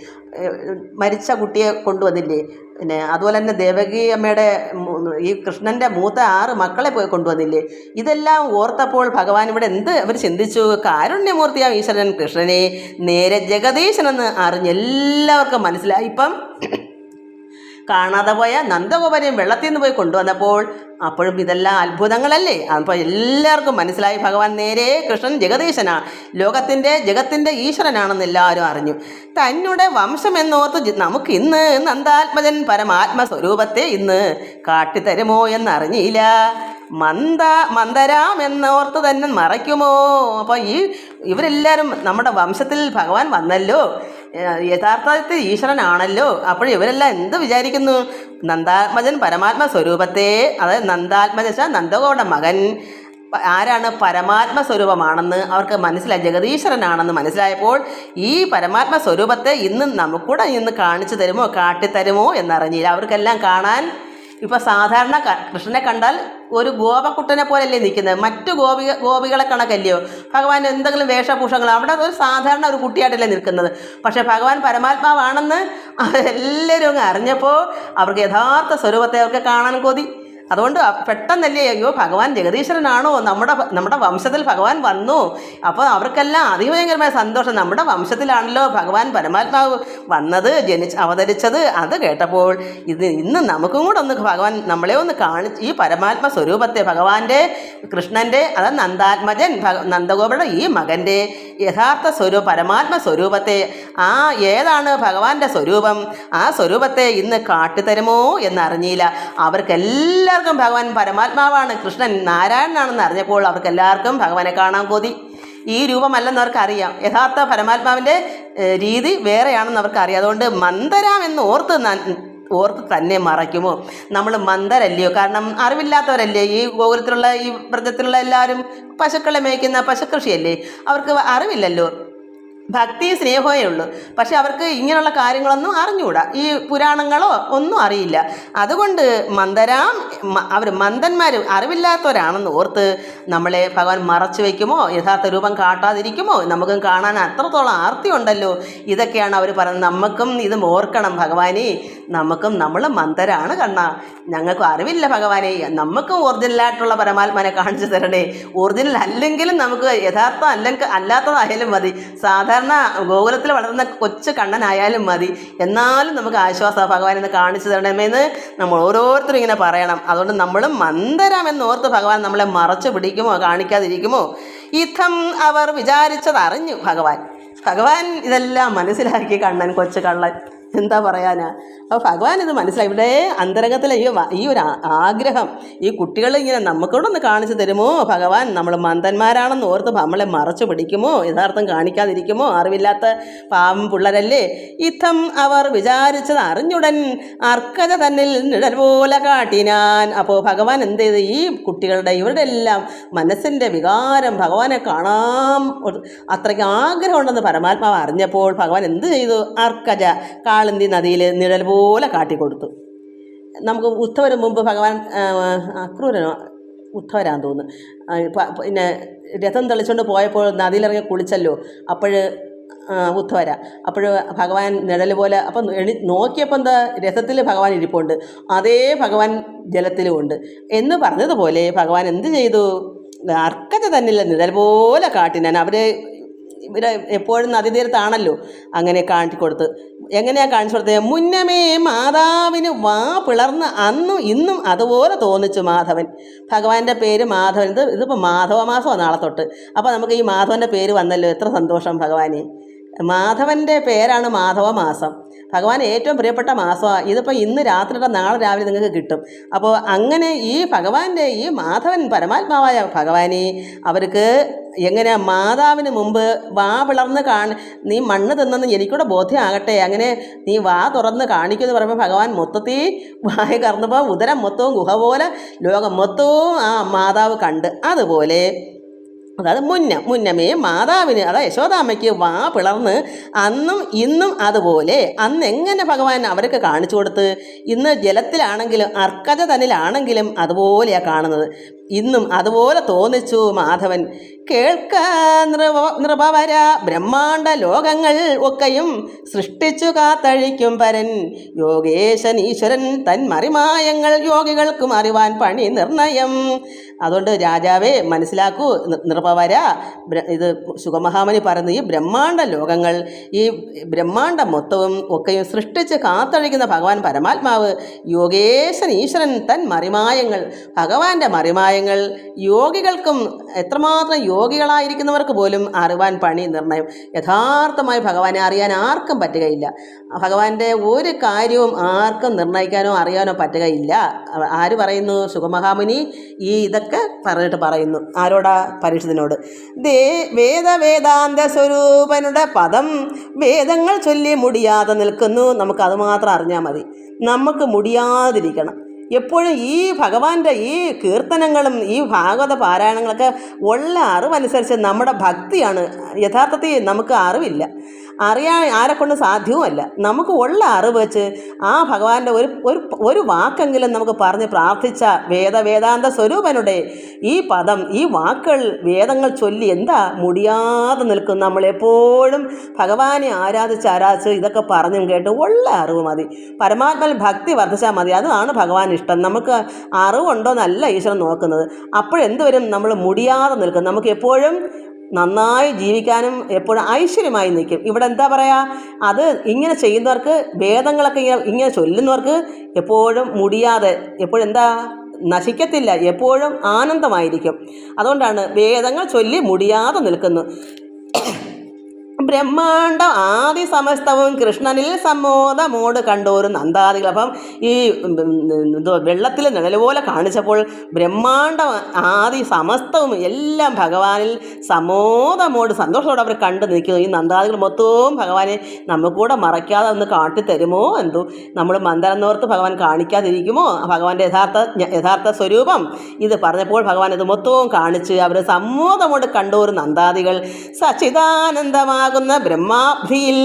മരിച്ച കുട്ടിയെ കൊണ്ടുവന്നില്ലേ, പിന്നെ അതുപോലെ തന്നെ ദേവകി അമ്മയുടെ ഈ കൃഷ്ണൻ്റെ മൂത്ത 6 മക്കളെ പോയി കൊണ്ടുവന്നില്ലേ. ഇതെല്ലാം ഓർത്തപ്പോൾ ഭഗവാൻ ഇവിടെ എന്ത് അവർ ചിന്തിച്ചു? കാരുണ്യമൂർത്തിയാം ഈശ്വരൻ കൃഷ്ണനെ നേരെ ജഗദീശനെന്ന് അറിഞ്ഞ് എല്ലാവർക്കും മനസ്സിലായി. ഇപ്പം കാണാതെ പോയ നന്ദഗോപനെയും വെള്ളത്തിൽ നിന്ന് പോയി കൊണ്ടുവന്നപ്പോൾ അപ്പോഴും ഇതെല്ലാം അത്ഭുതങ്ങളല്ലേ. അപ്പോൾ എല്ലാവർക്കും മനസ്സിലായി ഭഗവാൻ നേരെ കൃഷ്ണൻ ജഗദീശനാണ്, ജഗത്തിൻ്റെ ഈശ്വരനാണെന്ന് എല്ലാവരും അറിഞ്ഞു. തന്നെ വംശം എന്നോർത്ത് നമുക്ക് ഇന്ന് നന്ദാത്മജൻ പരമാത്മസ്വരൂപത്തെ ഇന്ന് കാട്ടിത്തരുമോ എന്നറിഞ്ഞില്ല. മന്ദരാം എന്നോർത്ത് തന്നെ മറയ്ക്കുമോ? അപ്പോൾ ഇവരെല്ലാവരും നമ്മുടെ വംശത്തിൽ ഭഗവാൻ വന്നല്ലോ, യഥാർത്ഥത്തിൽ ഈശ്വരനാണല്ലോ. അപ്പോൾ ഇവരെല്ലാം എന്ത് വിചാരിക്കുന്നു? നന്ദാത്മജൻ പരമാത്മ സ്വരൂപത്തെ, അതായത് നന്ദാത്മജ നന്ദഗോയുടെ മകൻ ആരാണ്? പരമാത്മ സ്വരൂപമാണെന്ന് അവർക്ക് മനസ്സിലായി, ജഗദീശ്വരനാണെന്ന് മനസ്സിലായപ്പോൾ ഈ പരമാത്മ സ്വരൂപത്തെ ഇന്ന് നമുക്കൂടെ ഇന്ന് കാണിച്ചു തരുമോ, കാട്ടിത്തരുമോ എന്നറിഞ്ഞില്ല. അവർക്കെല്ലാം കാണാൻ ഇപ്പോൾ സാധാരണ കൃഷ്ണനെ കണ്ടാൽ ഒരു ഗോപക്കുട്ടനെ പോലെയല്ലേ നിൽക്കുന്നത്, മറ്റു ഗോപികളെ കണക്കല്ലയോ. ഭഗവാൻ എന്തെങ്കിലും വേഷഭൂഷങ്ങൾ അവിടെ ഒരു സാധാരണ ഒരു കുട്ടിയായിട്ടല്ലേ നിൽക്കുന്നത്. പക്ഷേ ഭഗവാൻ പരമാത്മാവാണെന്ന് എല്ലാവരും അങ്ങ് അറിഞ്ഞപ്പോൾ അവർക്ക് യഥാർത്ഥ സ്വരൂപത്തെ അവർക്ക് കാണാൻ കൊതി. അതുകൊണ്ട് പെട്ടെന്നല്ലേ, അയ്യോ ഭഗവാൻ ജഗദീശ്വരനാണോ, നമ്മുടെ വംശത്തിൽ ഭഗവാൻ വന്നു. അപ്പോൾ അവർക്കെല്ലാം അതിഭയങ്കരമായ സന്തോഷം. നമ്മുടെ വംശത്തിലാണല്ലോ ഭഗവാൻ പരമാത്മാവ് വന്നത്, അവതരിച്ചത്. അത് കേട്ടപ്പോൾ ഇന്ന് നമുക്കും കൂടെ ഒന്ന് ഭഗവാൻ നമ്മളെ ഒന്ന് കാണിച്ച് ഈ പരമാത്മ സ്വരൂപത്തെ, ഭഗവാന്റെ കൃഷ്ണൻ്റെ, അതായത് നന്ദാത്മജൻ നന്ദഗോപയുടെ ഈ മകൻ്റെ യഥാർത്ഥ പരമാത്മ സ്വരൂപത്തെ, ഏതാണ് ഭഗവാന്റെ സ്വരൂപം, ആ സ്വരൂപത്തെ ഇന്ന് കാട്ടിത്തരുമോ എന്നറിഞ്ഞില്ല. അവർക്കെല്ലാം ഭഗവാൻ പരമാത്മാവാണ്, കൃഷ്ണൻ നാരായണനാണെന്ന് അറിഞ്ഞപ്പോൾ അവർക്കെല്ലാവർക്കും ഭഗവാനെ കാണാൻ കൊതി. ഈ രൂപമല്ലെന്ന് അവർക്കറിയാം, യഥാർത്ഥ പരമാത്മാവിൻ്റെ രീതി വേറെയാണെന്ന് അവർക്കറിയാം. അതുകൊണ്ട് മന്ദരാം എന്ന് ഓർത്ത് തന്നെ മറയ്ക്കുമോ? നമ്മൾ മന്ദരല്ലയോ? കാരണം അറിവില്ലാത്തവരല്ലേ ഈ ഗോകുലത്തിലുള്ള ഈ വ്രതത്തിലുള്ള എല്ലാവരും. പശുക്കളെ മേയ്ക്കുന്ന പശുകൃഷിയല്ലേ, അവർക്ക് അറിവില്ലല്ലോ, ഭക്തി സ്നേഹമേ ഉള്ളൂ. പക്ഷെ അവർക്ക് ഇങ്ങനെയുള്ള കാര്യങ്ങളൊന്നും അറിഞ്ഞുകൂടാ, ഈ പുരാണങ്ങളോ ഒന്നും അറിയില്ല. അതുകൊണ്ട് അവർ മന്ദന്മാർ അറിവില്ലാത്തവരാണെന്ന് ഓർത്ത് നമ്മളെ ഭഗവാൻ മറച്ചു വയ്ക്കുമോ, യഥാർത്ഥ രൂപം കാട്ടാതിരിക്കുമോ? നമുക്കും കാണാൻ അത്രത്തോളം ആർത്തി ഉണ്ടല്ലോ. ഇതൊക്കെയാണ് അവർ പറയുന്നത്. നമുക്കും ഇത് ഓർക്കണം ഭഗവാനെ, നമ്മൾ മന്ദരാണ് കണ്ണ, ഞങ്ങൾക്ക് അറിവില്ല ഭഗവാനെ, നമുക്കും ഒറിജിനലായിട്ടുള്ള പരമാത്മാനെ കാണിച്ചു തരണേ. ഒറിജിനൽ അല്ലെങ്കിലും നമുക്ക് യഥാർത്ഥം അല്ലാത്തതായാലും മതി, സാധാരണ ഗോകുലത്തിൽ വളർന്ന കൊച്ചു കണ്ണനായാലും മതി, എന്നാലും നമുക്ക് ആശ്വാസം ഭഗവാൻ എന്ന് കാണിച്ചു തരണമെന്ന് നമ്മൾ ഓരോരുത്തരും ഇങ്ങനെ പറയണം. അതുകൊണ്ട് നമ്മളും മന്ദരാമെന്നോർത്ത് ഭഗവാൻ നമ്മളെ മറച്ചു പിടിക്കുമോ, കാണിക്കാതിരിക്കുമോ? ഇത്തം അവർ വിചാരിച്ചതറിഞ്ഞു ഭഗവാൻ ഇതെല്ലാം മനസ്സിലാക്കി. കണ്ണൻ കൊച്ചു കള്ളൻ എന്താ പറയാനാ? അപ്പോൾ ഭഗവാൻ ഇത് മനസ്സിലായി. ഇവിടെ അന്തരംഗത്തിലെ ഈ ഒരു ആഗ്രഹം, ഈ കുട്ടികൾ ഇങ്ങനെ നമുക്കൂടെ ഒന്ന് കാണിച്ചു തരുമോ ഭഗവാൻ, നമ്മൾ മന്ദന്മാരാണെന്ന് ഓർത്ത് നമ്മളെ മറച്ചു പിടിക്കുമോ, യഥാർത്ഥം കാണിക്കാതിരിക്കുമോ? അറിവില്ലാത്ത പാവം പിള്ളരല്ലേ. ഇത്തം അവർ വിചാരിച്ചത് അറിഞ്ഞുടൻ അർക്കത തന്നിൽ നിഴൽ പോലെ കാട്ടിനാൻ. അപ്പോൾ ഭഗവാൻ എന്ത് ചെയ്ത്, ഈ ഇവരുടെ എല്ലാം മനസ്സിൻ്റെ വികാരം ഭഗവാനെ കാണാൻ അത്രയ്ക്ക് ആഗ്രഹമുണ്ടെന്ന് പരമാത്മാവ് അറിഞ്ഞപ്പോൾ ഭഗവാൻ എന്ത് ചെയ്തു? അർക്കജ കാളിന്തി നദിയിൽ നിഴൽ പോലെ കാട്ടിക്കൊടുത്തു. നമുക്ക് ഉദ്ധവന് മുമ്പ് ഭഗവാൻ അക്രൂരനോ ഉദ്ധവരാന്ന് തോന്നുന്നു, പിന്നെ രഥം തെളിച്ചുകൊണ്ട് പോയപ്പോൾ നദിയിലിറങ്ങി കുളിച്ചല്ലോ, ഉദ്ധവര. അപ്പോൾ ഭഗവാൻ നിഴൽ പോലെ, അപ്പം നോക്കിയപ്പോൾ എന്താ, രഥത്തിൽ ഭഗവാൻ ഇരിപ്പുണ്ട്, അതേ ഭഗവാൻ ജലത്തിലും ഉണ്ട് എന്ന് പറഞ്ഞതുപോലെ ഭഗവാൻ എന്ത് ചെയ്തു? അർക്കത തന്നില്ല നിഴൽ പോലെ കാട്ടിനാൻ. അവർ ഇവരെ എപ്പോഴും നദീതീരത്താണല്ലോ. അങ്ങനെ കാണിച്ചു കൊടുത്ത്. എങ്ങനെയാണ് കാണിച്ചു കൊടുത്തത്? മുന്നമേ മാതാവിന് വാ പിളർന്ന് അന്നും ഇന്നും അതുപോലെ തോന്നിച്ചു മാധവൻ. ഭഗവാന്റെ പേര് മാധവൻ. ഇതിപ്പോൾ മാധവ മാസമാണ് നാളെ തൊട്ട്. അപ്പോൾ നമുക്ക് ഈ മാധവൻ്റെ പേര് വന്നല്ലോ, എത്ര സന്തോഷം ഭഗവാനെ. മാധവൻ്റെ പേരാണ് മാധവ മാസം. ഭഗവാൻ ഏറ്റവും പ്രിയപ്പെട്ട മാസമാണ് ഇതിപ്പോൾ. ഇന്ന് രാത്രിയുടെ നാളെ രാവിലെ നിങ്ങൾക്ക് കിട്ടും. അപ്പോൾ അങ്ങനെ ഈ ഭഗവാന്റെ ഈ മാധവൻ പരമാത്മാവായ ഭഗവാനെ അവർക്ക് എങ്ങനെ മാതാവിന് മുമ്പ് വാ പിളർന്ന് നീ മണ്ണ് തിന്നെന്ന് എനിക്കൂടെ ബോധ്യമാകട്ടെ, അങ്ങനെ നീ വാ തുറന്ന് കാണിക്കുമെന്ന് പറയുമ്പോൾ ഭഗവാൻ മൊത്തത്തിൽ വായ കറന്നപ്പോൾ ഉദരം മൊത്തവും ഗുഹ പോലെ ലോകം മൊത്തവും ആ മാതാവ് കണ്ട്. അതുപോലെ അതായത് മുന്നമേ മാതാവിന്, അതായത് യശോദാമ്മയ്ക്ക് വാ പിളർന്ന് അന്നും ഇന്നും അതുപോലെ. അന്ന് എങ്ങനെ ഭഗവാൻ അവർക്ക് കാണിച്ചു കൊടുത്ത്, ഇന്ന് ജലത്തിലാണെങ്കിലും അർക്കജ തന്നിലാണെങ്കിലും അതുപോലെയാണ് കാണുന്നത്. ഇന്നും അതുപോലെ തോന്നിച്ചു മാധവൻ. കേൾക്ക നൃപവര ബ്രഹ്മാണ്ട ലോകങ്ങൾ ഒക്കെയും സൃഷ്ടിച്ചു കാത്തഴിക്കും പരൻ യോഗേശൻ ഈശ്വരൻ തൻ മറിമായങ്ങൾ യോഗികൾക്കും അറിവാൻ പണി നിർണയം. അതുകൊണ്ട് രാജാവേ മനസ്സിലാക്കൂ, നൃപവര, ഇത് സുഖമഹാമനി പറയുന്നത് ഈ ബ്രഹ്മാണ്ട ലോകങ്ങൾ, ഈ ബ്രഹ്മാണ്ടം മൊത്തവും ഒക്കെയും സൃഷ്ടിച്ച് കാത്തഴിക്കുന്ന ഭഗവാൻ പരമാത്മാവ് യോഗേശൻ ഈശ്വരൻ തൻ മറിമായങ്ങൾ, ഭഗവാന്റെ മറിമായങ്ങൾ യോഗികൾക്കും, എത്രമാത്രം യോഗികളായിരിക്കുന്നവർക്ക് പോലും അറിവാൻ പണി നിർണയം. യഥാർത്ഥമായി ഭഗവാനെ അറിയാൻ ആർക്കും പറ്റുകയില്ല. ഭഗവാന്റെ ഒരു കാര്യവും ആർക്കും നിർണ്ണയിക്കാനോ അറിയാനോ പറ്റുകയില്ല. ആര് പറയുന്നു? സുഖമഹാമുനി ഇതൊക്കെ പറഞ്ഞിട്ട് പറയുന്നു. ആരോടാ? പരീക്ഷിതനോട്. വേദാന്ത സ്വരൂപനുടെ പദം വേദങ്ങൾ ചൊല്ലി മുടിയാതെ നിൽക്കുന്നു. നമുക്കത് മാത്രം അറിഞ്ഞാൽ മതി. നമുക്ക് മുടിയാതിരിക്കണം. എപ്പോഴും ഈ ഭഗവാന്റെ ഈ കീർത്തനങ്ങളും ഈ ഭാഗവത പാരായണങ്ങളൊക്കെ ഉള്ള അറിവനുസരിച്ച് നമ്മുടെ ഭക്തിയാണ്. യഥാർത്ഥത്തിൽ നമുക്ക് അറിവില്ല, അറിയാൻ ആരെക്കൊണ്ട് സാധ്യവുമല്ല. നമുക്ക് ഉള്ള അറിവ് വെച്ച് ആ ഭഗവാന്റെ ഒരു വാക്കെങ്കിലും നമുക്ക് പറഞ്ഞ് പ്രാർത്ഥിച്ച വേദാന്ത സ്വരൂപനുടെ ഈ പദം, ഈ വാക്കുകൾ, വേദങ്ങൾ ചൊല്ലി എന്താ മുടിയാതെ നിൽക്കും. നമ്മളെപ്പോഴും ഭഗവാനെ ആരാധിച്ച് ഇതൊക്കെ പറഞ്ഞും കേട്ട് ഉള്ള അറിവ് മതി. പരമാത്മാവിൽ ഭക്തി വർദ്ധിച്ചാൽ മതി. അതാണ് ഭഗവാൻ ഇഷ്ടം. നമുക്ക് അറിവുണ്ടോയെന്നല്ല ഈശ്വരൻ നോക്കുന്നത്. അപ്പോഴെന്ത് വരും? നമ്മൾ മുടിയാതെ നിൽക്കും. നമുക്ക് എപ്പോഴും നന്നായി ജീവിക്കാനും എപ്പോഴും ഐശ്വര്യമായി നിൽക്കും. ഇവിടെ എന്താ പറയുക? അത് ഇങ്ങനെ ചെയ്യുന്നവർക്ക്, വേദങ്ങളൊക്കെ ഇങ്ങനെ ചൊല്ലുന്നവർക്ക് എപ്പോഴും മുടിയാതെ, എപ്പോഴും എന്താ, നശിക്കത്തില്ല, എപ്പോഴും ആനന്ദമായിരിക്കും. അതുകൊണ്ടാണ് വേദങ്ങൾ ചൊല്ലി മുടിയാതെ നിൽക്കുന്നു. ബ്രഹ്മാണ്ടം ആദി സമസ്തവും കൃഷ്ണനിൽ സമ്മോദമോട് കണ്ടോരു നന്ദാദികൾ. അപ്പം ഈ വെള്ളത്തിൽ നിഴൽ പോലെ കാണിച്ചപ്പോൾ ബ്രഹ്മാണ്ടം ആദി സമസ്തവും എല്ലാം ഭഗവാനിൽ സമോദമോട് സന്തോഷത്തോടെ അവർ കണ്ടു നിൽക്കുന്നു. ഈ നന്ദാദികൾ മൊത്തവും ഭഗവാനെ നമുക്കൂടെ മറയ്ക്കാതെ ഒന്ന് കാട്ടിത്തരുമോ എന്തോ. നമ്മൾ മന്ദരന്നോർത്ത് ഭഗവാൻ കാണിക്കാതിരിക്കുമോ ഭഗവാന്റെ യഥാർത്ഥ സ്വരൂപം? ഇത് പറഞ്ഞപ്പോൾ ഭഗവാൻ ഇത് മൊത്തവും കാണിച്ച് അവർ സമ്മോദമോട് കണ്ടോരു നന്ദാദികൾ സച്ചിദാനന്ദമാകും ബ്രഹ്മാബ്ധിയിൽ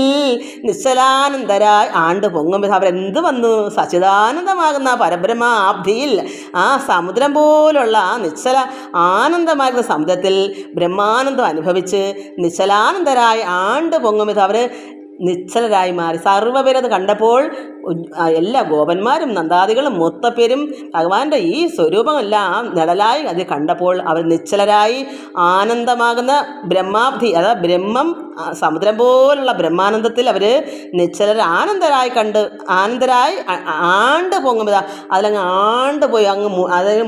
നിശ്ചലാനന്ദരായി ആണ്ട് പൊങ്ങും. അവരെന്ത് വന്നു? സച്ചിദാനന്ദമാകുന്ന പരബ്രഹ്മാബ്ധിയിൽ, ആ സമുദ്രം പോലുള്ള ആ നിശ്ചല ആനന്ദമാകുന്ന സമുദ്രത്തിൽ ബ്രഹ്മാനന്ദം അനുഭവിച്ച് നിശ്ചലാനന്ദരായി ആണ്ട് പൊങ്ങും. അവർ നിശ്ചലരായി മാറി. സർവ്വപേരത് കണ്ടപ്പോൾ എല്ലാ ഗോപന്മാരും നന്ദാദികളും മൊത്തപ്പേരും ഭഗവാന്റെ ഈ സ്വരൂപമെല്ലാം നിഴലായി അത് കണ്ടപ്പോൾ അവർ നിശ്ചലരായി ആനന്ദമാകുന്ന ബ്രഹ്മാബ്ധി, അതായത് ബ്രഹ്മം സമുദ്രം പോലുള്ള ബ്രഹ്മാനന്ദത്തിൽ അവർ ആനന്ദരായി കണ്ട് ആനന്ദരായി ആണ്ട് പൊങ്ങുമ്പോൾ അതിലങ്ങ് ആണ്ടുപോയി, അതങ്ങ്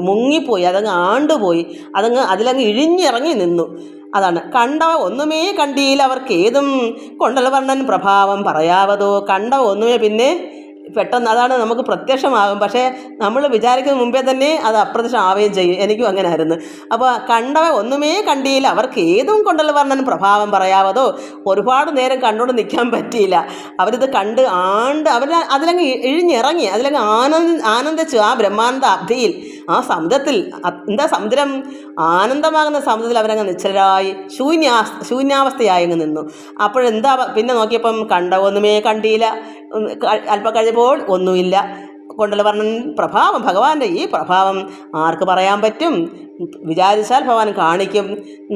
മുങ്ങിപ്പോയി, അതങ്ങ് ആണ്ടുപോയി, അതിലങ്ങ് ഇഴിഞ്ഞിറങ്ങി നിന്നു. അതാണ് കണ്ടവ ഒന്നുമേ കണ്ടിയിൽ അവർക്ക് ഏതും കൊണ്ടലവർണ്ണൻ പ്രഭാവം പറയാവതോ. കണ്ടവ ഒന്നുമേ പിന്നെ പെട്ടെന്ന് അതാണ് നമുക്ക് പ്രത്യക്ഷമാകും. പക്ഷേ നമ്മൾ വിചാരിക്കുന്ന മുമ്പേ തന്നെ അത് അപ്രത്യക്ഷമാവുകയും ചെയ്യും. എനിക്കും അങ്ങനെ ആയിരുന്നു. അപ്പോൾ കണ്ടവ ഒന്നുമേ കണ്ടിയില്ല അവർക്ക് ഏതും കൊണ്ടൽ വർണ്ണൻ പ്രഭാവം പറയാവതോ. ഒരുപാട് നേരം കണ്ടുകൊണ്ട് നിൽക്കാൻ പറ്റിയില്ല. അവരിത് കണ്ട് അതിലങ്ങ് ഇഴിഞ്ഞിറങ്ങി, അതിലങ്ങ് ആനന്ദിച്ചു. ആ ബ്രഹ്മാനന്ദ അബ്ധിയിൽ, ആ സമുദ്രത്തിൽ, എന്താ സമുദ്രം, ആനന്ദമാകുന്ന സമുദ്രത്തിൽ അവരങ്ങ് നിശ്ചലരായി ശൂന്യാവസ്ഥയായി അങ്ങ് നിന്നു. അപ്പോഴെന്താ പിന്നെ നോക്കിയപ്പം ഒന്നുമേ കണ്ടിയില്ല. അല്പം കഴിഞ്ഞപ്പോൾ ഒന്നുമില്ല. കൊണ്ടൽ വർണ്ണൻ പ്രഭാവം, ഭഗവാന്റെ ഈ പ്രഭാവം ആർക്ക് പറയാൻ പറ്റും? വിചാരിച്ചാൽ ഭഗവാൻ കാണിക്കും.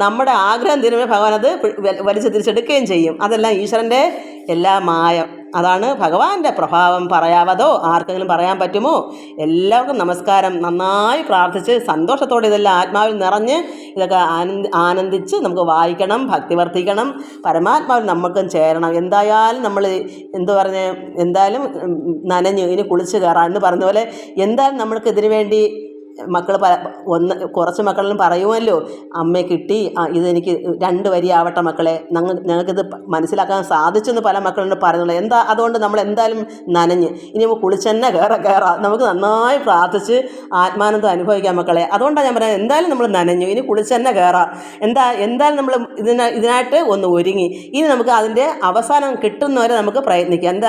നമ്മുടെ ആഗ്രഹം തീരുമ്പോൾ ഭഗവാൻ അത് വലിച്ചു തിരിച്ചെടുക്കുകയും ചെയ്യും. അതെല്ലാം ഈശ്വരൻ്റെ എല്ലാ മായ. അതാണ് ഭഗവാന്റെ പ്രഭാവം. പറയാവതോ? ആർക്കെങ്കിലും പറയാൻ പറ്റുമോ? എല്ലാവർക്കും നമസ്കാരം. നന്നായി പ്രാർത്ഥിച്ച് സന്തോഷത്തോടെ ഇതെല്ലാം ആത്മാവിൽ നിറഞ്ഞ് ഇതൊക്കെ ആനന്ദിച്ച് നമുക്ക് വായിക്കണം, ഭക്തി വർദ്ധിക്കണം, പരമാത്മാവിൽ നമുക്കും ചേരണം. എന്തായാലും നമ്മൾ എന്തായാലും നനഞ്ഞു ഇനി കുളിച്ച് കയറാം എന്ന് പറഞ്ഞ പോലെ എന്തായാലും നമ്മൾക്ക് ഇതിനു വേണ്ടി മക്കൾ കുറച്ച് മക്കളിലും പറയുമല്ലോ, അമ്മയെ കിട്ടി, ഇതെനിക്ക് 2 വരി ആവട്ടെ മക്കളെ, ഞങ്ങൾക്കിത് മനസ്സിലാക്കാൻ സാധിച്ചെന്ന് പല മക്കളോട് പറയുന്നുള്ളൂ. അതുകൊണ്ട് നമ്മൾ എന്തായാലും നനഞ്ഞ് ഇനി നമുക്ക് കുളിച്ചെന്നെ കയറാം. നമുക്ക് നന്നായി പ്രാർത്ഥിച്ച് ആത്മാനന്ദം അനുഭവിക്കാം മക്കളെ. അതുകൊണ്ടാണ് ഞാൻ പറയുന്നത്, എന്തായാലും നമ്മൾ നനഞ്ഞു ഇനി കുളിച്ചെന്നെ കയറാം. എന്തായാലും നമ്മൾ ഇതിനായിട്ട് ഒന്ന് ഒരുങ്ങി. ഇനി നമുക്ക് അതിൻ്റെ അവസാനം കിട്ടുന്നവരെ നമുക്ക് പ്രയത്നിക്കാം.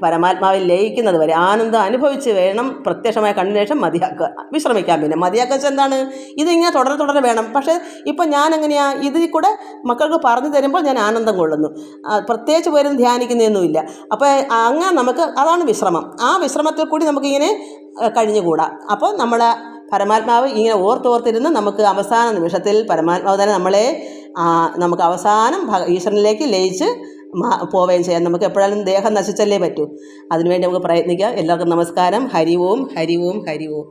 പരമാത്മാവിൽ ലയിക്കുന്നത് വരെ ആനന്ദം അനുഭവിച്ച് വേണം പ്രത്യക്ഷമായ കണ്ണിന് ശേഷം മതിയാക്കുക, വിശ്രമിക്കാൻ. പിന്നെ മതിയാക്കുക എന്താണ്? ഇതിങ്ങനെ തുടരെ വേണം. പക്ഷേ ഇപ്പം ഞാൻ എങ്ങനെയാണ് ഇതിൽ കൂടെ മക്കൾക്ക് പറഞ്ഞു തരുമ്പോൾ ഞാൻ ആനന്ദം കൊള്ളുന്നു. പ്രത്യേകിച്ച് പേരും ധ്യാനിക്കുന്നതൊന്നുമില്ല. അപ്പോൾ അങ്ങനെ നമുക്ക് അതാണ് വിശ്രമം. ആ വിശ്രമത്തിൽ കൂടി നമുക്കിങ്ങനെ കഴിഞ്ഞുകൂടാ. അപ്പോൾ നമ്മളെ പരമാത്മാവ് ഇങ്ങനെ ഓർത്തോർത്തിരുന്ന് നമുക്ക് അവസാന നിമിഷത്തിൽ പരമാത്മാവ് തന്നെ നമുക്ക് അവസാനം ഈശ്വരനിലേക്ക് ലയിച്ച് പോവുകയും ചെയ്യാം. നമുക്ക് എപ്പോഴാലും ദേഹം നശിച്ചല്ലേ പറ്റൂ. അതിനുവേണ്ടി നമുക്ക് പ്രയത്നിക്കാം. എല്ലാവർക്കും നമസ്കാരം. ഹരി ഓം, ഹരി ഓം, ഹരി ഓം.